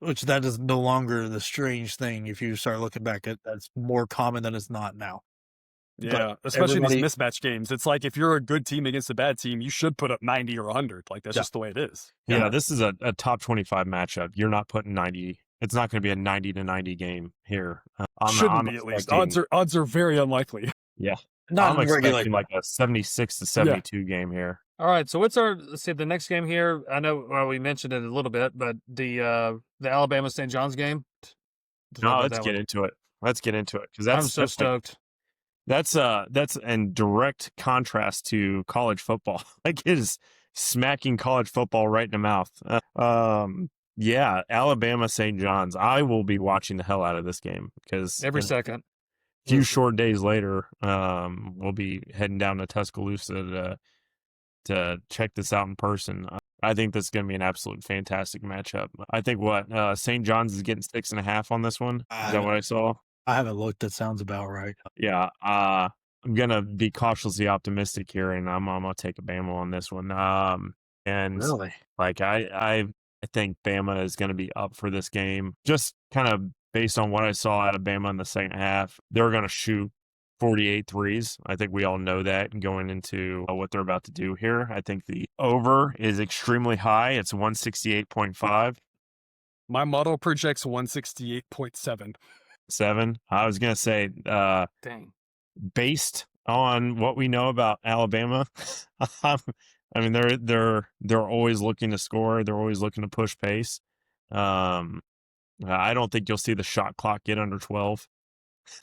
Which that is no longer the strange thing. If you start looking back, that's more common than it's not now. Yeah, especially these mismatch games. It's like if you're a good team against a bad team, you should put up 90 or 100. Like, that's just the way it is. Yeah, this is a top 25 matchup. You're not putting 90. It's not going to be a 90 to 90 game here. Shouldn't be, at least. Odds are very unlikely. Yeah. I'm expecting like a 76 to 72 game here. All right, so let's see the next game here. I know we mentioned it a little bit, but the Alabama St. John's game. No, let's get into it. Let's get into it because I'm so stoked. That's in direct contrast to college football. Like, it is smacking college football right in the mouth. Yeah, Alabama St. John's. I will be watching the hell out of this game because every second. A few short days later, we'll be heading down to Tuscaloosa to check this out in person. I think this is going to be an absolute fantastic matchup. I think St. John's is getting 6.5 on this one. Is that what I saw? I haven't looked. That sounds about right. Yeah. I'm going to be cautiously optimistic here, and I'm going to take a Bama on this one. And really, like, I think Bama is going to be up for this game. Just kind of based on what I saw out of Bama in the second half, they're going to shoot 48 threes. I think we all know that going into what they're about to do here. I think the over is extremely high. It's 168.5. My model projects 168.7. 7. I was going to say, Dang. based on what we know about Alabama, I mean, they're always looking to score. They're always looking to push pace. I don't think you'll see the shot clock get under 12.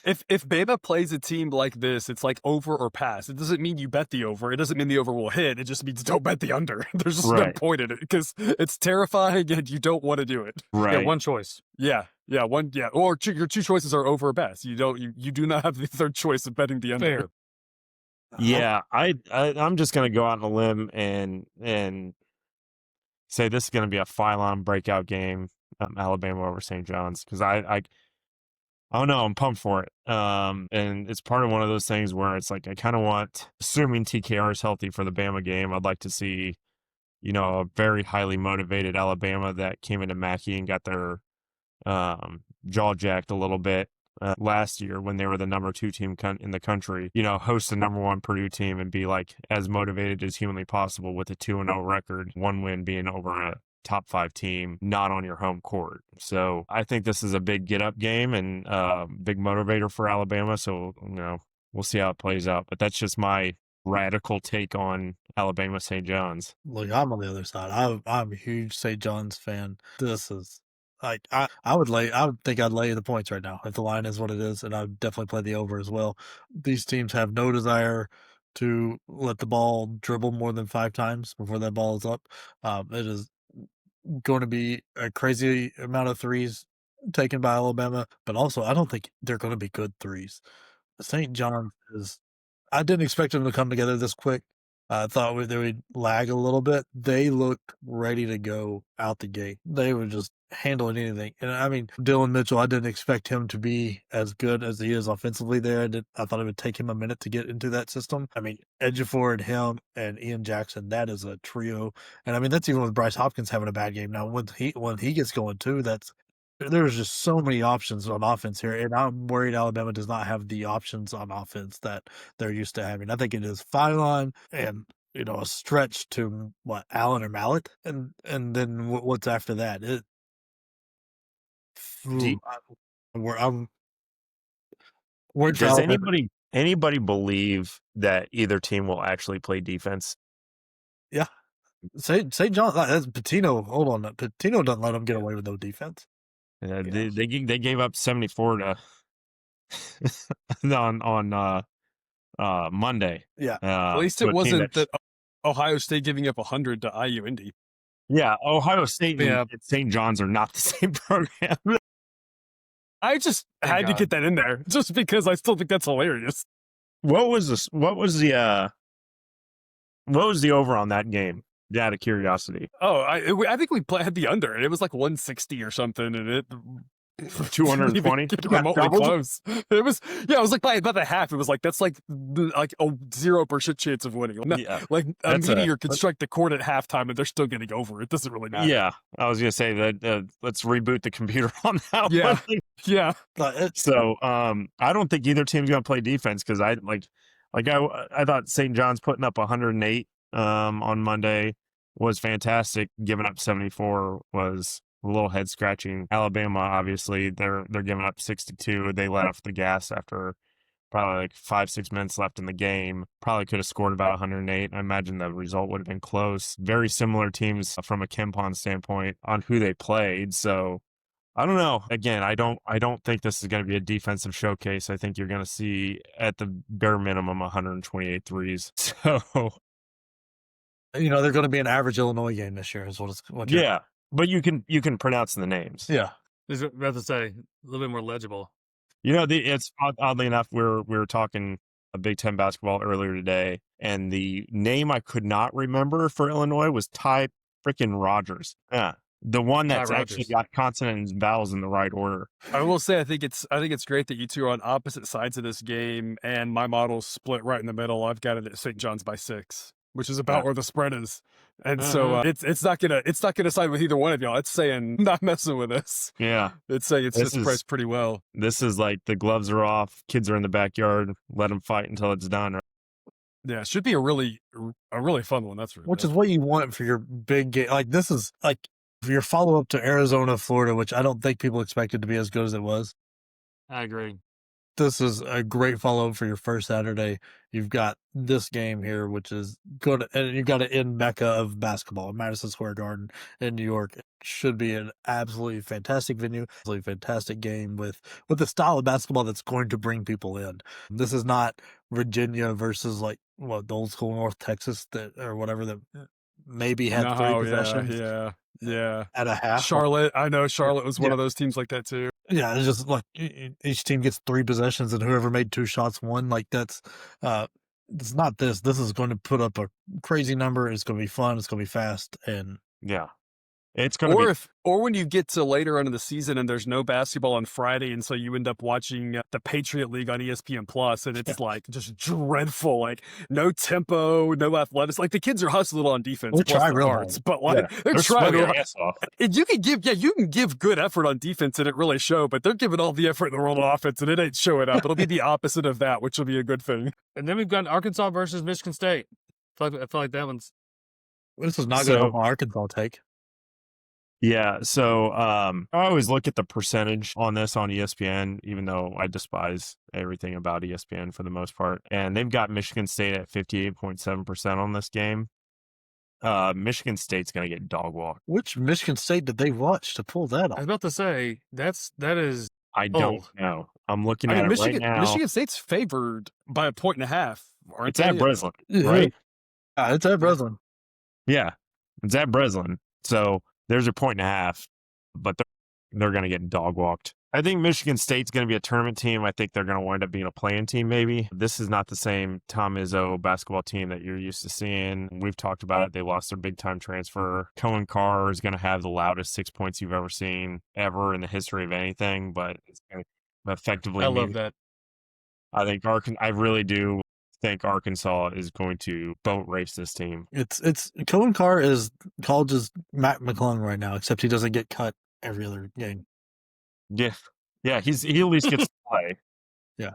If Bama plays a team like this, it's like over or pass. It doesn't mean you bet the over. It doesn't mean the over will hit. It just means don't bet the under. There's just no Right. point in it because it's terrifying and you don't want to do it. Right. Yeah, one choice. Yeah. Or your two choices are over or pass. You do not have the third choice of betting the under. Fair. Yeah, I'm just gonna go out on a limb and say this is gonna be a Phylon breakout game, Alabama over St. John's, because I don't know, I'm pumped for it. And it's part of one of those things where it's like I kind of want, assuming TKR is healthy for the Bama game, I'd like to see, a very highly motivated Alabama that came into Mackey and got their jaw jacked a little bit last year when they were the number 2 team in the country, host the number 1 Purdue team and be like as motivated as humanly possible with a 2-0 record, 1 win being over a top 5 team, not on your home court. So I think this is a big get up game and big motivator for Alabama. So, we'll see how it plays out, but that's just my radical take on Alabama St. John's. Look, I'm on the other side. I'm a huge St. John's fan. This is like I would think I'd lay the points right now if the line is what it is, and I'd definitely play the over as well. These teams have no desire to let the ball dribble more than 5 times before that ball is up. It is going to be a crazy amount of threes taken by Alabama, but also I don't think they're going to be good threes. St. John's is. I didn't expect them to come together this quick. I thought they would lag a little bit. They looked ready to go out the gate. They were just handling anything. And I mean, Dylan Mitchell, I didn't expect him to be as good as he is offensively there. I thought it would take him a minute to get into that system. I mean, Ejiofor and him and Ian Jackson, that is a trio. And I mean, that's even with Bryce Hopkins having a bad game. Now, when he gets going too, there's just so many options on offense here, and I'm worried Alabama does not have the options on offense that they're used to having. I think it is Phylon and a stretch to Allen or Mallet, and then what's after that? Does anybody believe that either team will actually play defense? Yeah, St. John. That's Pitino. Hold on, Pitino doesn't let them get away with no defense. They gave up 74 to on Monday. Yeah, at least it wasn't that Ohio State giving up 100 to IU Indy. Yeah, Ohio State and St. John's are not the same program. I just had to get that in there just because I still think that's hilarious. What was the over on that game? Out of curiosity. Oh, I think we had the under, and it was like 160 or something, and it 220 remotely close. It was like by about the half. It was like that's like a 0% chance of winning. Like a meteor could strike the court at halftime, and they're still getting over. It doesn't really matter. Yeah, I was gonna say that. Let's reboot the computer on that. Yeah, one. yeah. So I don't think either team's gonna play defense because I thought St. John's putting up 108 on Monday was fantastic. Giving up 74 was a little head scratching. Alabama, obviously, they're giving up 62. They let off the gas after probably like 5-6 minutes left in the game. Probably could have scored about 108. I imagine the result would have been close. Very similar teams from a Kempon standpoint on who they played. So I don't know. Again, I don't think this is going to be a defensive showcase. I think you're going to see at the bare minimum 128 threes. So they're going to be an average Illinois game this year. Is what yeah. But you can pronounce the names. Yeah. I was about to say a little bit more legible. It's oddly enough, we were talking a Big Ten basketball earlier today, and the name I could not remember for Illinois was Ty freaking Rogers. Yeah, the one that's actually got consonants and vowels in the right order. I will say, I think it's great that you two are on opposite sides of this game, and my model's split right in the middle. I've got it at St. John's by 6. which is about where the spread is. And Mm-hmm. so it's not gonna side with either one of y'all. It's saying not messing with us. Yeah. It's saying it's priced pretty well. This is like the gloves are off, kids are in the backyard, let them fight until it's done. Yeah, it should be a really fun one. That's which is what you want for your big game. Like this is like for your follow up to Arizona, Florida, which I don't think people expected to be as good as it was. I agree. This is a great follow up for your first Saturday. You've got this game here, which is good, and you've got it in Mecca of basketball, Madison Square Garden in New York. It should be an absolutely fantastic venue, absolutely fantastic game with the style of basketball that's going to bring people in. This is not Virginia versus like the old school North Texas or whatever that maybe had 3 possessions. Yeah. At a half. Charlotte, I know Charlotte was one of those teams like that too. Yeah, it's just like each team gets 3 possessions and whoever made 2 shots won. Like that's it's not this. This is going to put up a crazy number. It's going to be fun. It's going to be fast. And yeah, it's going to be. Or when you get to later on in the season and there's no basketball on Friday, and so you end up watching the Patriot League on ESPN Plus, and it's like just dreadful, like no tempo, no athletics. Like the kids are hustling on defense, They try real hard, hard. but like they're trying sweating real their hard. ass off. And you can give good effort on defense and it really show, but they're giving all the effort in the world on offense and it ain't showing up. It'll be the opposite of that, which will be a good thing. And then we've got Arkansas versus Michigan State. I feel like that one's. this is not going to help my Arkansas take. Yeah, so I always look at the percentage on this on ESPN, even though I despise everything about ESPN for the most part. And they've got Michigan State at 58.7% on this game. Michigan State's going to get dog walked. Which Michigan State did they watch to pull that I was off? about to say that is. I don't know. I'm looking at it right now. Michigan State's favored by 1.5. It's at Breslin, right? It's at Breslin. Yeah, it's at Breslin. So there's your 1.5, but they're going to get dog walked. I think Michigan State's going to be a tournament team. I think they're going to wind up being a play-in team maybe. This is not the same Tom Izzo basketball team that you're used to seeing. We've talked about it. They lost their big-time transfer. Cohen Carr is going to have the loudest 6 points you've ever seen ever in the history of anything, but it's going to effectively I love that. I think I really do think Arkansas is going to boat race this team. It's Cohen Carr is college's Matt McClung right now, except he doesn't get cut every other game. Yeah, he at least gets to play. Yeah,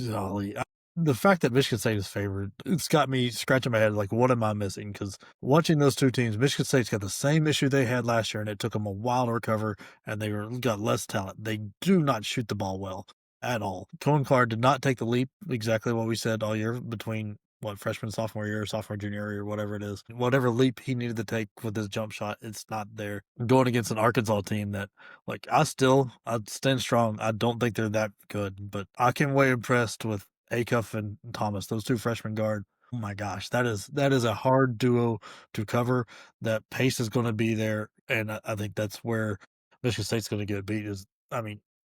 golly, the fact that Michigan State is favored, it's got me scratching my head like, what am I missing? Because watching those two teams, Michigan State's got the same issue they had last year, and it took them a while to recover, and they got less talent. They do not shoot the ball well at all. Cohen Carr did not take the leap, exactly what we said all year between freshman, sophomore year, sophomore, junior year, whatever it is. Whatever leap he needed to take with his jump shot, it's not there. Going against an Arkansas team that, like, I'd stand strong. I don't think they're that good, but I came way impressed with Acuff and Thomas, those 2 freshman guard. Oh my gosh, that is a hard duo to cover. That pace is going to be there, and I think that's where Michigan State's going to get beat.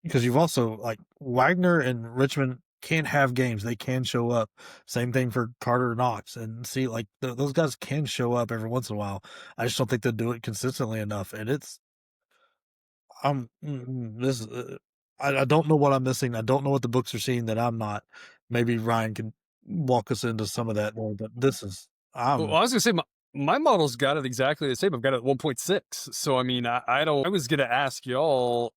Because you've also, like, Wagner and Richmond can have games. They can show up. Same thing for Carter Knox. And see, like, those guys can show up every once in a while. I just don't think they'll do it consistently enough. And I don't know what I'm missing. I don't know what the books are seeing that I'm not. Maybe Ryan can walk us into some of that more, but this is, well, I was going to say, my model's got it exactly the same. I've got it at 1.6. So, I mean, I was going to ask y'all,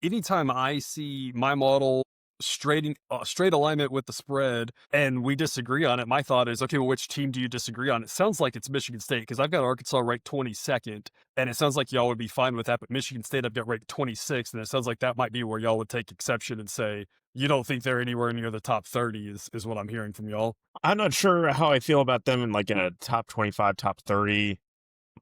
anytime I see my model straight alignment with the spread and we disagree on it, my thought is, okay, well, which team do you disagree on? It sounds like it's Michigan State, because I've got Arkansas ranked 22nd, and it sounds like y'all would be fine with that, but Michigan State I've got ranked 26th, and it sounds like that might be where y'all would take exception and say you don't think they're anywhere near the top 30 is what I'm hearing from y'all. I'm not sure how I feel about them in like a top 25, top 30.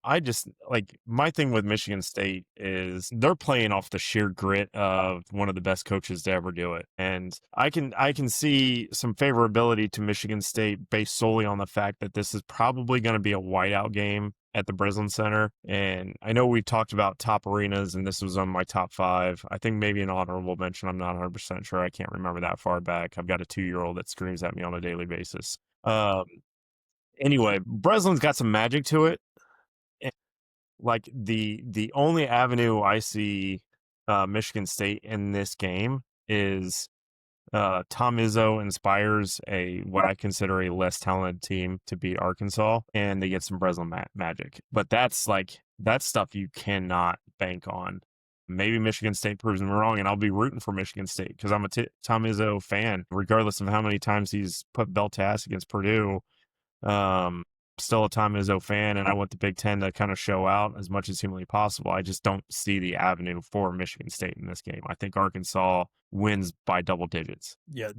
I just, like, my thing with Michigan State is they're playing off the sheer grit of one of the best coaches to ever do it. And I can see some favorability to Michigan State based solely on the fact that this is probably going to be a whiteout game at the Breslin Center. And I know we talked about top arenas, and this was on my top 5. I think maybe an honorable mention. I'm not 100% sure. I can't remember that far back. I've got a 2-year-old that screams at me on a daily basis. Anyway, Breslin's got some magic to it. Like the only avenue I see Michigan State in this game is Tom Izzo inspires what I consider a less talented team to beat Arkansas, and they get some Breslin magic. But that's stuff you cannot bank on. Maybe Michigan State proves me wrong, and I'll be rooting for Michigan State because I'm a Tom Izzo fan, regardless of how many times he's put belt to ass against Purdue. Still a Tom Izzo fan, and I want the Big Ten to kind of show out as much as humanly possible. I just don't see the avenue for Michigan State in this game. I think Arkansas wins by double digits. Yeah,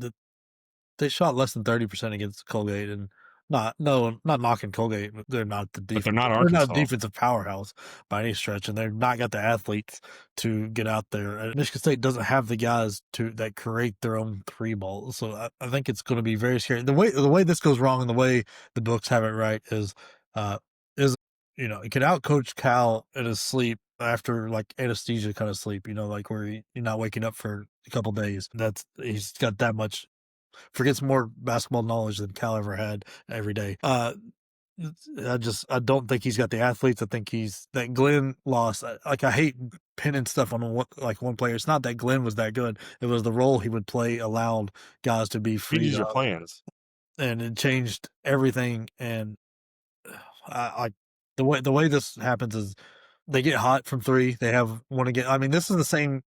they shot less than 30% against Colgate, and not knocking Colgate, but they're not the But they're not they're not a Arkansas. defensive powerhouse by any stretch, and they've not got the athletes to get out there. And Michigan State doesn't have the guys that create their own three ball, so I think it's going to be very scary. The way this goes wrong and the way the books have it right is it can outcoach Cal in his sleep after like anesthesia kind of sleep, like where you're not waking up for a couple days. He's got that much. Forgets more basketball knowledge than Cal ever had every day. I don't think he's got the athletes. I think that Glenn lost. I hate pinning stuff on one player. It's not that Glenn was that good. It was the role he would play allowed guys to be free. Your plans, and it changed everything. And the way this happens is they get hot from three. They want to get. I mean, this is the same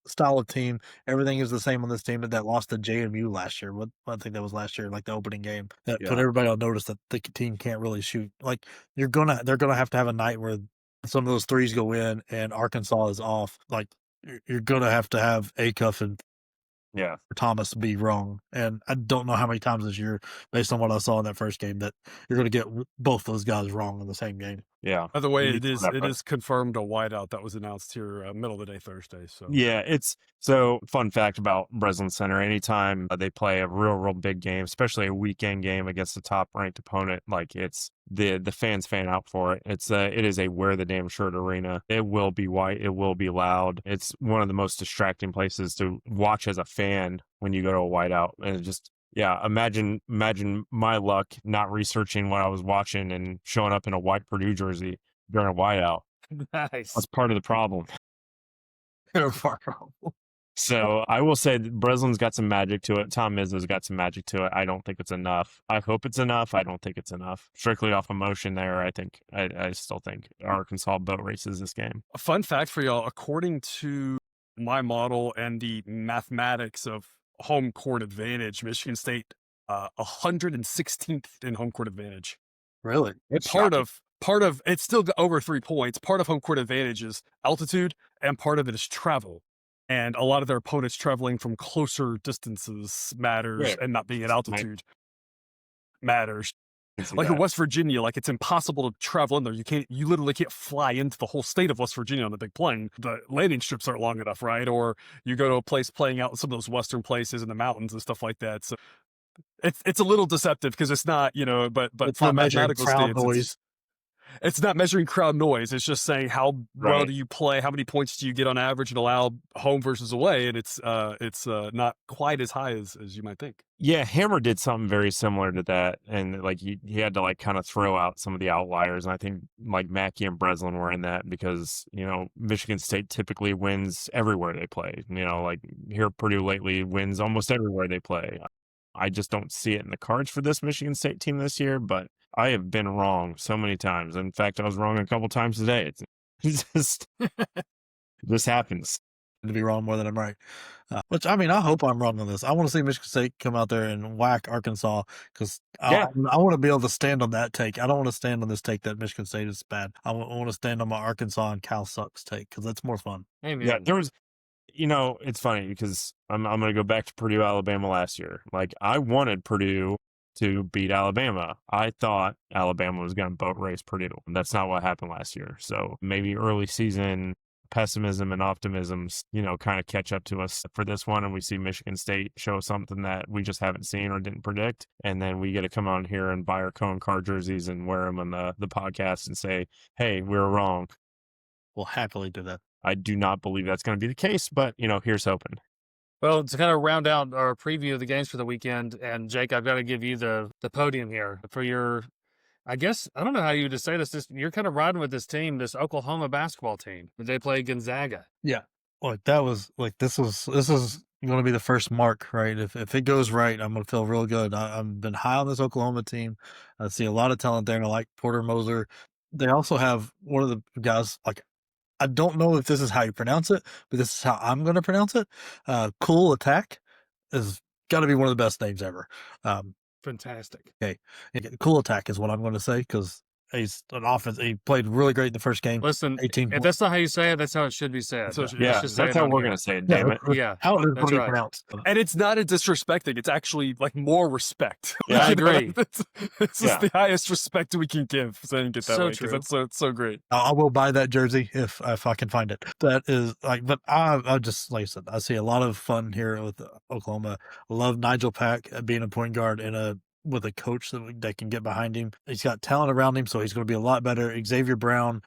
style of team. Everything is the same on this team that lost to JMU last year. I think that was last year, like the opening game. That put everybody on notice that the team can't really shoot. Like they're gonna have to have a night where some of those threes go in and Arkansas is off. Like you're gonna have to have Acuff and Thomas be wrong. And I don't know how many times this year, based on what I saw in that first game, that you're gonna get both those guys wrong in the same game. Yeah. By the way, it is confirmed a whiteout that was announced here middle of the day Thursday. So yeah, fun fact about Breslin Center. Anytime they play a real big game, especially a weekend game against a top ranked opponent, like it's the fans fan out for it. It is a wear the damn shirt arena. It will be white. It will be loud. It's one of the most distracting places to watch as a fan when you go to a whiteout, and it just. Yeah, imagine my luck not researching what I was watching and showing up in a white Purdue jersey during a whiteout. Nice. That's part of the problem. So I will say that Breslin's got some magic to it. Tom Izzo's got some magic to it. I don't think it's enough. I hope it's enough. I don't think it's enough. Strictly off emotion there, I still think Arkansas boat races this game. A fun fact for y'all, according to my model and the mathematics of home court advantage, Michigan State 116th in home court advantage. Really? Part of it's still over 3 points. Part of home court advantage is altitude, and part of it is travel. And a lot of their opponents traveling from closer distances matters, and not being at altitude matters. Like in West Virginia, like it's impossible to travel in there. You literally can't fly into the whole state of West Virginia on a big plane. The landing strips aren't long enough, right? Or you go to a place playing out in some of those western places in the mountains and stuff like that. So it's a little deceptive because it's not, but it's not measuring crowd noise. It's not measuring crowd noise. It's just saying how well do you play, how many points do you get on average and allow home versus away, and it's not quite as high as you might think. Yeah, Hammer did something very similar to that, and like he had to like kind of throw out some of the outliers, and I think like Mackey and Breslin were in that because Michigan State typically wins everywhere they play. Like here Purdue lately wins almost everywhere they play. I just don't see it in the cards for this Michigan State team this year, but I have been wrong so many times. In fact, I was wrong a couple times today. It just happens. To be wrong more than I'm right. Which, I mean, I hope I'm wrong on this. I want to see Michigan State come out there and whack Arkansas because I want to be able to stand on that take. I don't want to stand on this take that Michigan State is bad. I want to stand on my Arkansas and Cal sucks take because that's more fun. Amen. Yeah, there was, it's funny because I'm going to go back to Purdue, Alabama last year. Like, I wanted Purdue to beat Alabama. I thought Alabama was going to boat race Purdue. That's not what happened last year. So maybe early season pessimism and optimism, kind of catch up to us for this one. And we see Michigan State show something that we just haven't seen or didn't predict. And then we get to come on here and buy our Cohen Carr jerseys and wear them on the podcast and say, hey, we were wrong. We'll happily do that. I do not believe that's going to be the case, but, here's hoping. Well, to kind of round out our preview of the games for the weekend, and Jake, I've got to give you the podium here for your, I guess, I don't know how you would say this, you're kind of riding with this team, this Oklahoma basketball team. They play Gonzaga. Yeah. Like that was like, this is going to be the first mark, right? If it goes right, I'm going to feel real good. I've been high on this Oklahoma team. I see a lot of talent there. I like Porter Moser. They also have one of the guys, like, I don't know if this is how you pronounce it, but this is how I'm going to pronounce it. Cool Attack is got to be one of the best names ever. Fantastic. Okay. Cool Attack is what I'm going to say because he's an offense. He played really great in the first game. Listen, 18 if that's not how you say it, that's how it should be said. So it should- Yeah, Let's just say that's it how on we're here. going to say it, damn it. Yeah, How is that's it right. pronounced? And it's not a disrespecting. It's actually like more respect. Yeah, I You know, agree. This is the highest respect we can give saying it that So way because true. it's so great. I will buy that jersey if I can find it. That is like, but I just, like I said, I see a lot of fun here with Oklahoma. I love Nigel Pack being a point guard with a coach that can get behind him. He's got talent around him, so he's going to be a lot better. Xavier Brown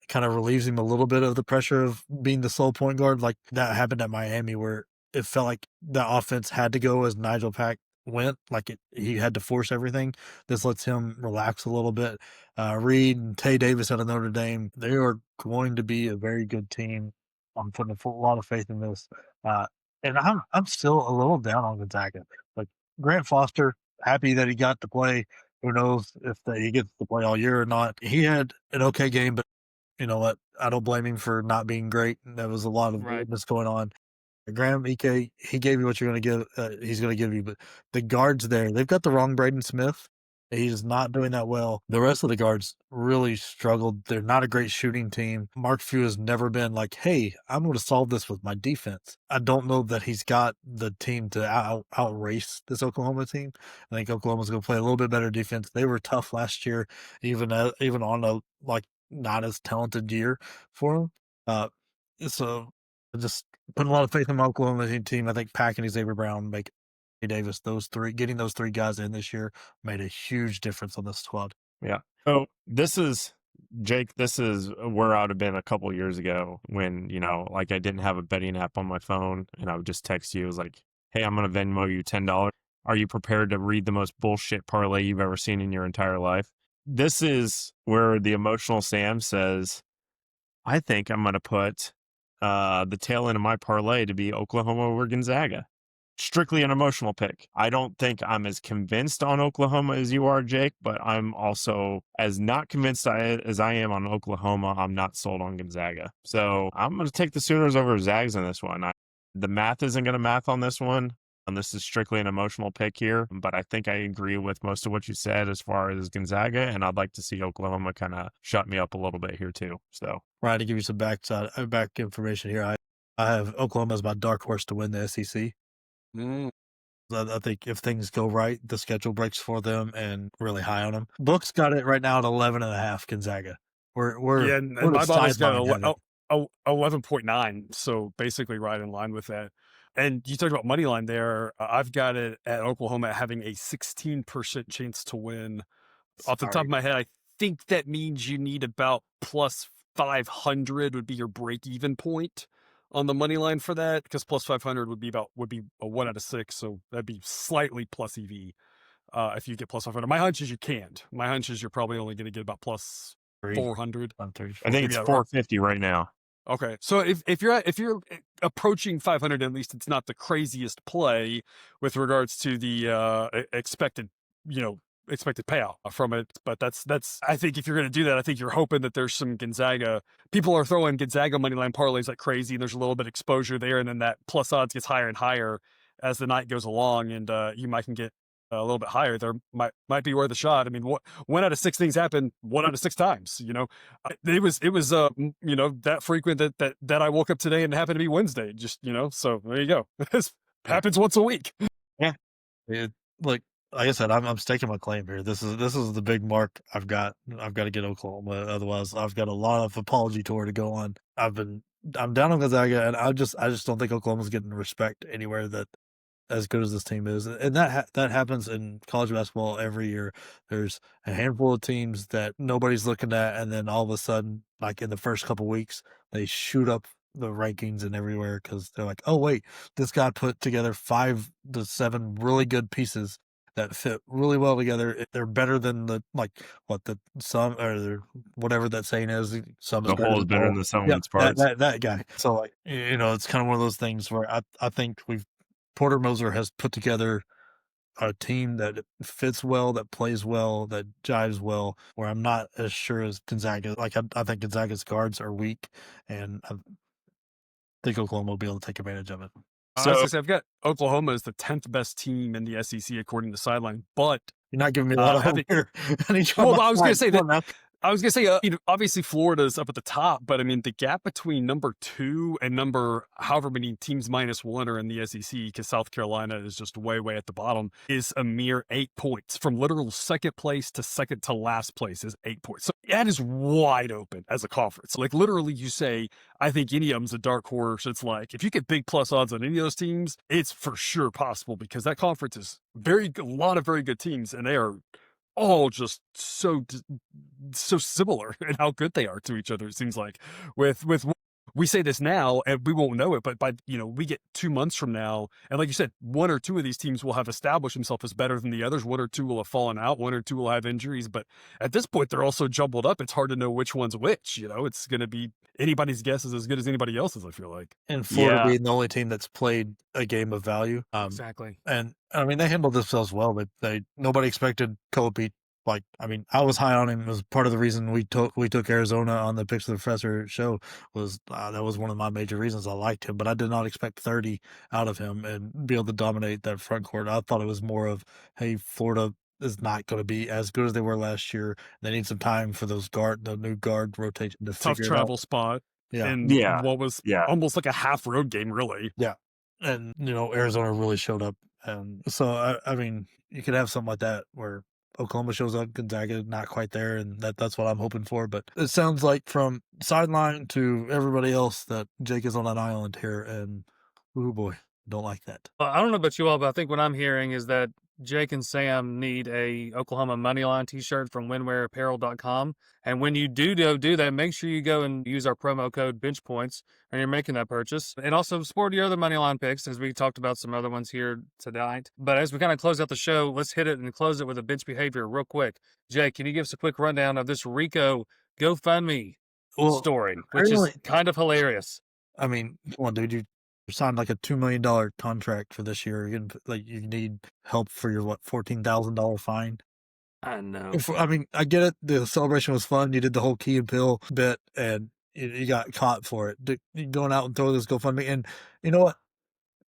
kind of relieves him a little bit of the pressure of being the sole point guard. Like that happened at Miami where it felt like the offense had to go as Nigel Pack went. Like he had to force everything. This lets him relax a little bit. Reed and Tay Davis out of Notre Dame, they are going to be a very good team. I'm putting a lot of faith in this. And I'm still a little down on Gonzaga. Like Grant Foster, happy that he got to play. Who knows if he gets to play all year or not. He had an okay game, but you know what? I don't blame him for not being great. There was a lot of weirdness going on. Graham Ike, he gave you what you're going to give. He's going to give you, but the guards there, they've got the wrong Braden Smith. He's not doing that well. The rest of the guards really struggled. They're not a great shooting team. Mark Few has never been like, hey, I'm going to solve this with my defense. I don't know that he's got the team to outrace this Oklahoma team. I think Oklahoma's going to play a little bit better defense. They were tough last year, even on a not as talented year for them. So just putting a lot of faith in my Oklahoma team. I think Pack and Xavier Brown make Davis, getting those three guys in this year made a huge difference on this squad. Yeah. So this is where I would have been a couple years ago when, I didn't have a betting app on my phone and I would just text you. It was like, hey, I'm going to Venmo you $10. Are you prepared to read the most bullshit parlay you've ever seen in your entire life? This is where the emotional Sam says, I think I'm going to put the tail end of my parlay to be Oklahoma-over-Gonzaga. Strictly an emotional pick. I don't think I'm as convinced on Oklahoma as you are, Jake, but I'm also as not convinced as I am on Oklahoma. I'm not sold on Gonzaga. So I'm going to take the Sooners over Zags in this one. The math isn't going to math on this one. And this is strictly an emotional pick here, but I think I agree with most of what you said as far as Gonzaga, and I'd like to see Oklahoma kind of shut me up a little bit here too. So, Right, to give you some back information here, I have Oklahoma as my dark horse to win the SEC. I think if things go right, the schedule breaks for them and really high on them. Book's got it right now at 11.5 Gonzaga. We're and my body's got 11. 11.9, so basically right in line with that. And you talked about money line there. I've got it at Oklahoma having a 16% chance to win. Off the top of my head, I think that means you need about plus 500 would be your break-even point on the money line for that, because plus 500 would be a 1 out of 6, so that'd be slightly plus EV if you get plus 500. My hunch is you can't. My hunch is you're probably only going to get about plus 400. I think it's 450 right now. Okay, so if you're approaching 500, at least it's not the craziest play with regards to the expected payout from it. But that's I think if you're going to do that, I think you're hoping that there's some Gonzaga. People are throwing Gonzaga money line parlays like crazy, and there's a little bit of exposure there, and then that plus odds gets higher and higher as the night goes along, and you might can get a little bit higher. There might be worth a shot. I mean, 1 out of 6 things happen 1 out of 6 times. It was that frequent that I woke up today and it happened to be Wednesday. Just so there you go. This happens once a week. Yeah, like I said, I'm staking my claim here. This is the big mark. I've got to get Oklahoma. Otherwise, I've got a lot of apology tour to go on. I'm down on Gonzaga, and I just don't think Oklahoma's getting respect anywhere that as good as this team is, and that happens in college basketball every year. There's a handful of teams that nobody's looking at, and then all of a sudden, like in the first couple weeks, they shoot up the rankings and everywhere because they're like, oh wait, this guy put together 5 to 7 really good pieces that fit really well together. They're better than the sum or whatever that saying is. The whole is better than the sum of its parts. That guy. So it's kind of one of those things where I think we've Porter Moser has put together a team that fits well, that plays well, that jives well, where I'm not as sure as Gonzaga. Like, I think Gonzaga's guards are weak, and I think Oklahoma will be able to take advantage of it. I was gonna say, I've got Oklahoma as the 10th best team in the SEC according to Sideline, but You're not giving me a lot of hope here. Well, I was going to say that. I was going to say, obviously Florida's up at the top, but I mean, the gap between number 2 and number however many teams -1 are in the SEC, because South Carolina is just way, way at the bottom, is a mere 8 points. From literal second place to second to last place is 8 points. So that is wide open as a conference. Like, literally, you say, I think any of them's a dark horse. It's like, if you get big plus odds on any of those teams, it's for sure possible, because that conference is a lot of very good teams, and they are all just so similar in how good they are to each other. It seems like with we say this now and we won't know it, but by we get 2 months from now, and like you said, 1 or 2 of these teams will have established themselves as better than the others. 1 or 2 will have fallen out. 1 or 2 will have injuries. But at this point, they're all so jumbled up. It's hard to know which one's which. It's going to be anybody's guess is as good as anybody else's, I feel like. And Florida being the only team that's played a game of value. Exactly. And I mean, they handled themselves well, but nobody expected Kobe. Like, I mean, I was high on him. It was part of the reason we took Arizona on the Picks of the Professor show. Was that was one of my major reasons I liked him, but I did not expect 30 out of him and be able to dominate that front court. I thought it was more of, hey, Florida is not going to be as good as they were last year. They need some time for the new guard rotation to tough figure travel it out. spot. Yeah, and what was almost like a half road game, really. Yeah, and Arizona really showed up, and so I mean, you could have something like that where Oklahoma shows up, Gonzaga not quite there, and that's what I'm hoping for. But it sounds like from Sideline to everybody else that Jake is on an island here, and oh boy, don't like that. I don't know about you all, but I think what I'm hearing is that Jake and Sam need a Oklahoma Moneyline t-shirt from winwearapparel.com. And when you do that, make sure you go and use our promo code BenchPoints when you're making that purchase. And also support your other Moneyline picks, as we talked about some other ones here tonight. But as we kind of close out the show, let's hit it and close it with a bench behavior real quick. Jake, can you give us a quick rundown of this Rico GoFundMe story, which is kind of hilarious? I mean, come on, dude, you signed like a $2 million contract for this year. You need help for your $14,000 fine. I know. I mean, I get it. The celebration was fun. You did the whole Key and Pill bit, and you got caught for it. Going out and throwing this GoFundMe, and you know what?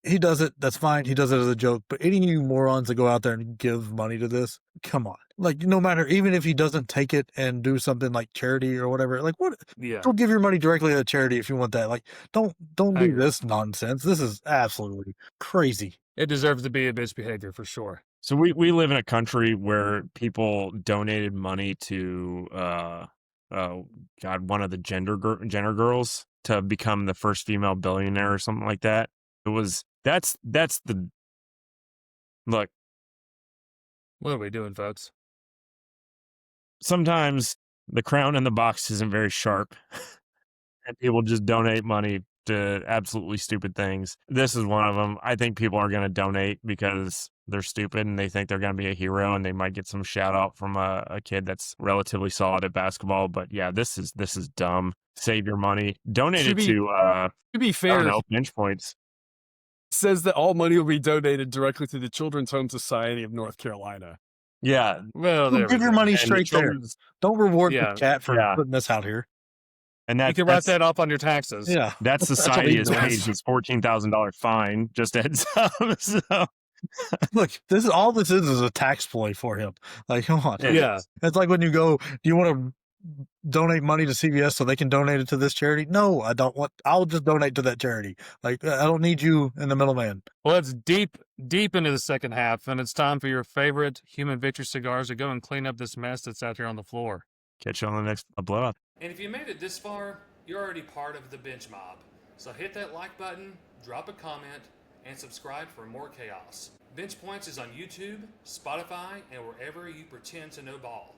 He does it. That's fine. He does it as a joke. But any of you morons that go out there and give money to this, come on. Like, no matter, even if he doesn't take it and do something like charity or whatever, like, what? Yeah. Don't give your money directly to charity if you want that. Like, don't do this nonsense. This is absolutely crazy. It deserves to be a bitch behavior for sure. So we live in a country where people donated money to one of the Jenner girls to become the first female billionaire or something like that. That's the look. What are we doing, folks? Sometimes the crown in the box isn't very sharp, and people just donate money to absolutely stupid things. This is one of them. I think people are going to donate because they're stupid and they think they're going to be a hero, and they might get some shout out from a kid that's relatively solid at basketball. But yeah, this is dumb. Save your money. Donate it to be fair, I don't know, bench points. Says that all money will be donated directly to the Children's Home Society of North Carolina. Yeah. Well, give your money straight there. Don't reward the cat for putting this out here. And you can write that off on your taxes. Yeah. That society has paid his $14,000 fine, just heads up. So. Look, this is a tax ploy for him. Like, come on. Yeah. It's like when you go, do you want to donate money to CVS so they can donate it to this charity? No, I don't want. I'll just donate to that charity. Like, I don't need you in the middleman. Well, it's deep into the second half, and it's time for your favorite Human Victory cigars to go and clean up this mess that's out here on the floor. Catch you on the next blowout. And if you made it this far, you're already part of the bench mob. So hit that like button, drop a comment, and subscribe for more chaos. Bench Points is on YouTube, Spotify, and wherever you pretend to know ball.